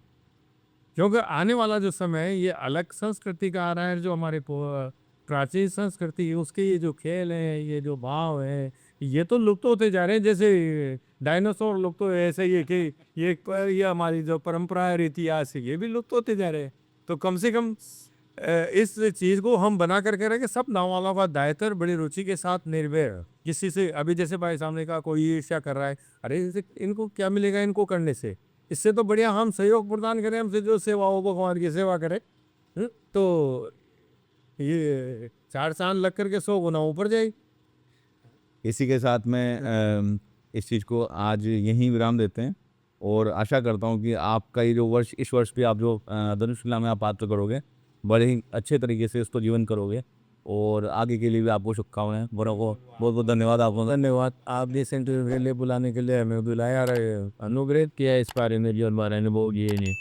क्योंकि आने वाला जो समय है ये अलग संस्कृति का आ रहा है, जो हमारे प्राचीन संस्कृति है उसके ये जो खेल हैं, ये जो भाव है, ये तो लुप्त होते जा रहे हैं। जैसे डायनासोर लुप्त हो ऐसे ये कि ये हमारी जो परंपरा है, इतिहास है, ये भी लुप्त होते जा रहे हैं। तो कम से कम इस चीज़ को हम बना करके रखें, सब गाँव वालों का दायित्व बड़ी रुचि के साथ निर्भय किसी से। अभी जैसे भाई सामने का कोई ईर्ष्या कर रहा है, अरे इनको क्या मिलेगा इनको करने से, इससे तो बढ़िया हम सहयोग प्रदान करें, हमसे जो सेवा हो भगवान की सेवा करें। तो ये 4 चांद लग करके 100 गुना ऊपर जाए। इसी के साथ में इस चीज़ को आज यहीं विराम देते हैं, और आशा करता हूँ कि आपका ये जो वर्ष, इस वर्ष भी आप जो धनुषकला में आप पात्र करोगे, बड़े ही अच्छे तरीके से उसको जीवन करोगे, और आगे के लिए भी आपको शुभकामनाएं। बड़ों को बहुत बहुत धन्यवाद। आपको धन्यवाद, आप इस इंटरव्यू के लिए बुलाने के लिए हमें बुलाया और अनुग्रहित किया इस बारे में जो हमारा अनुभव ये नहीं।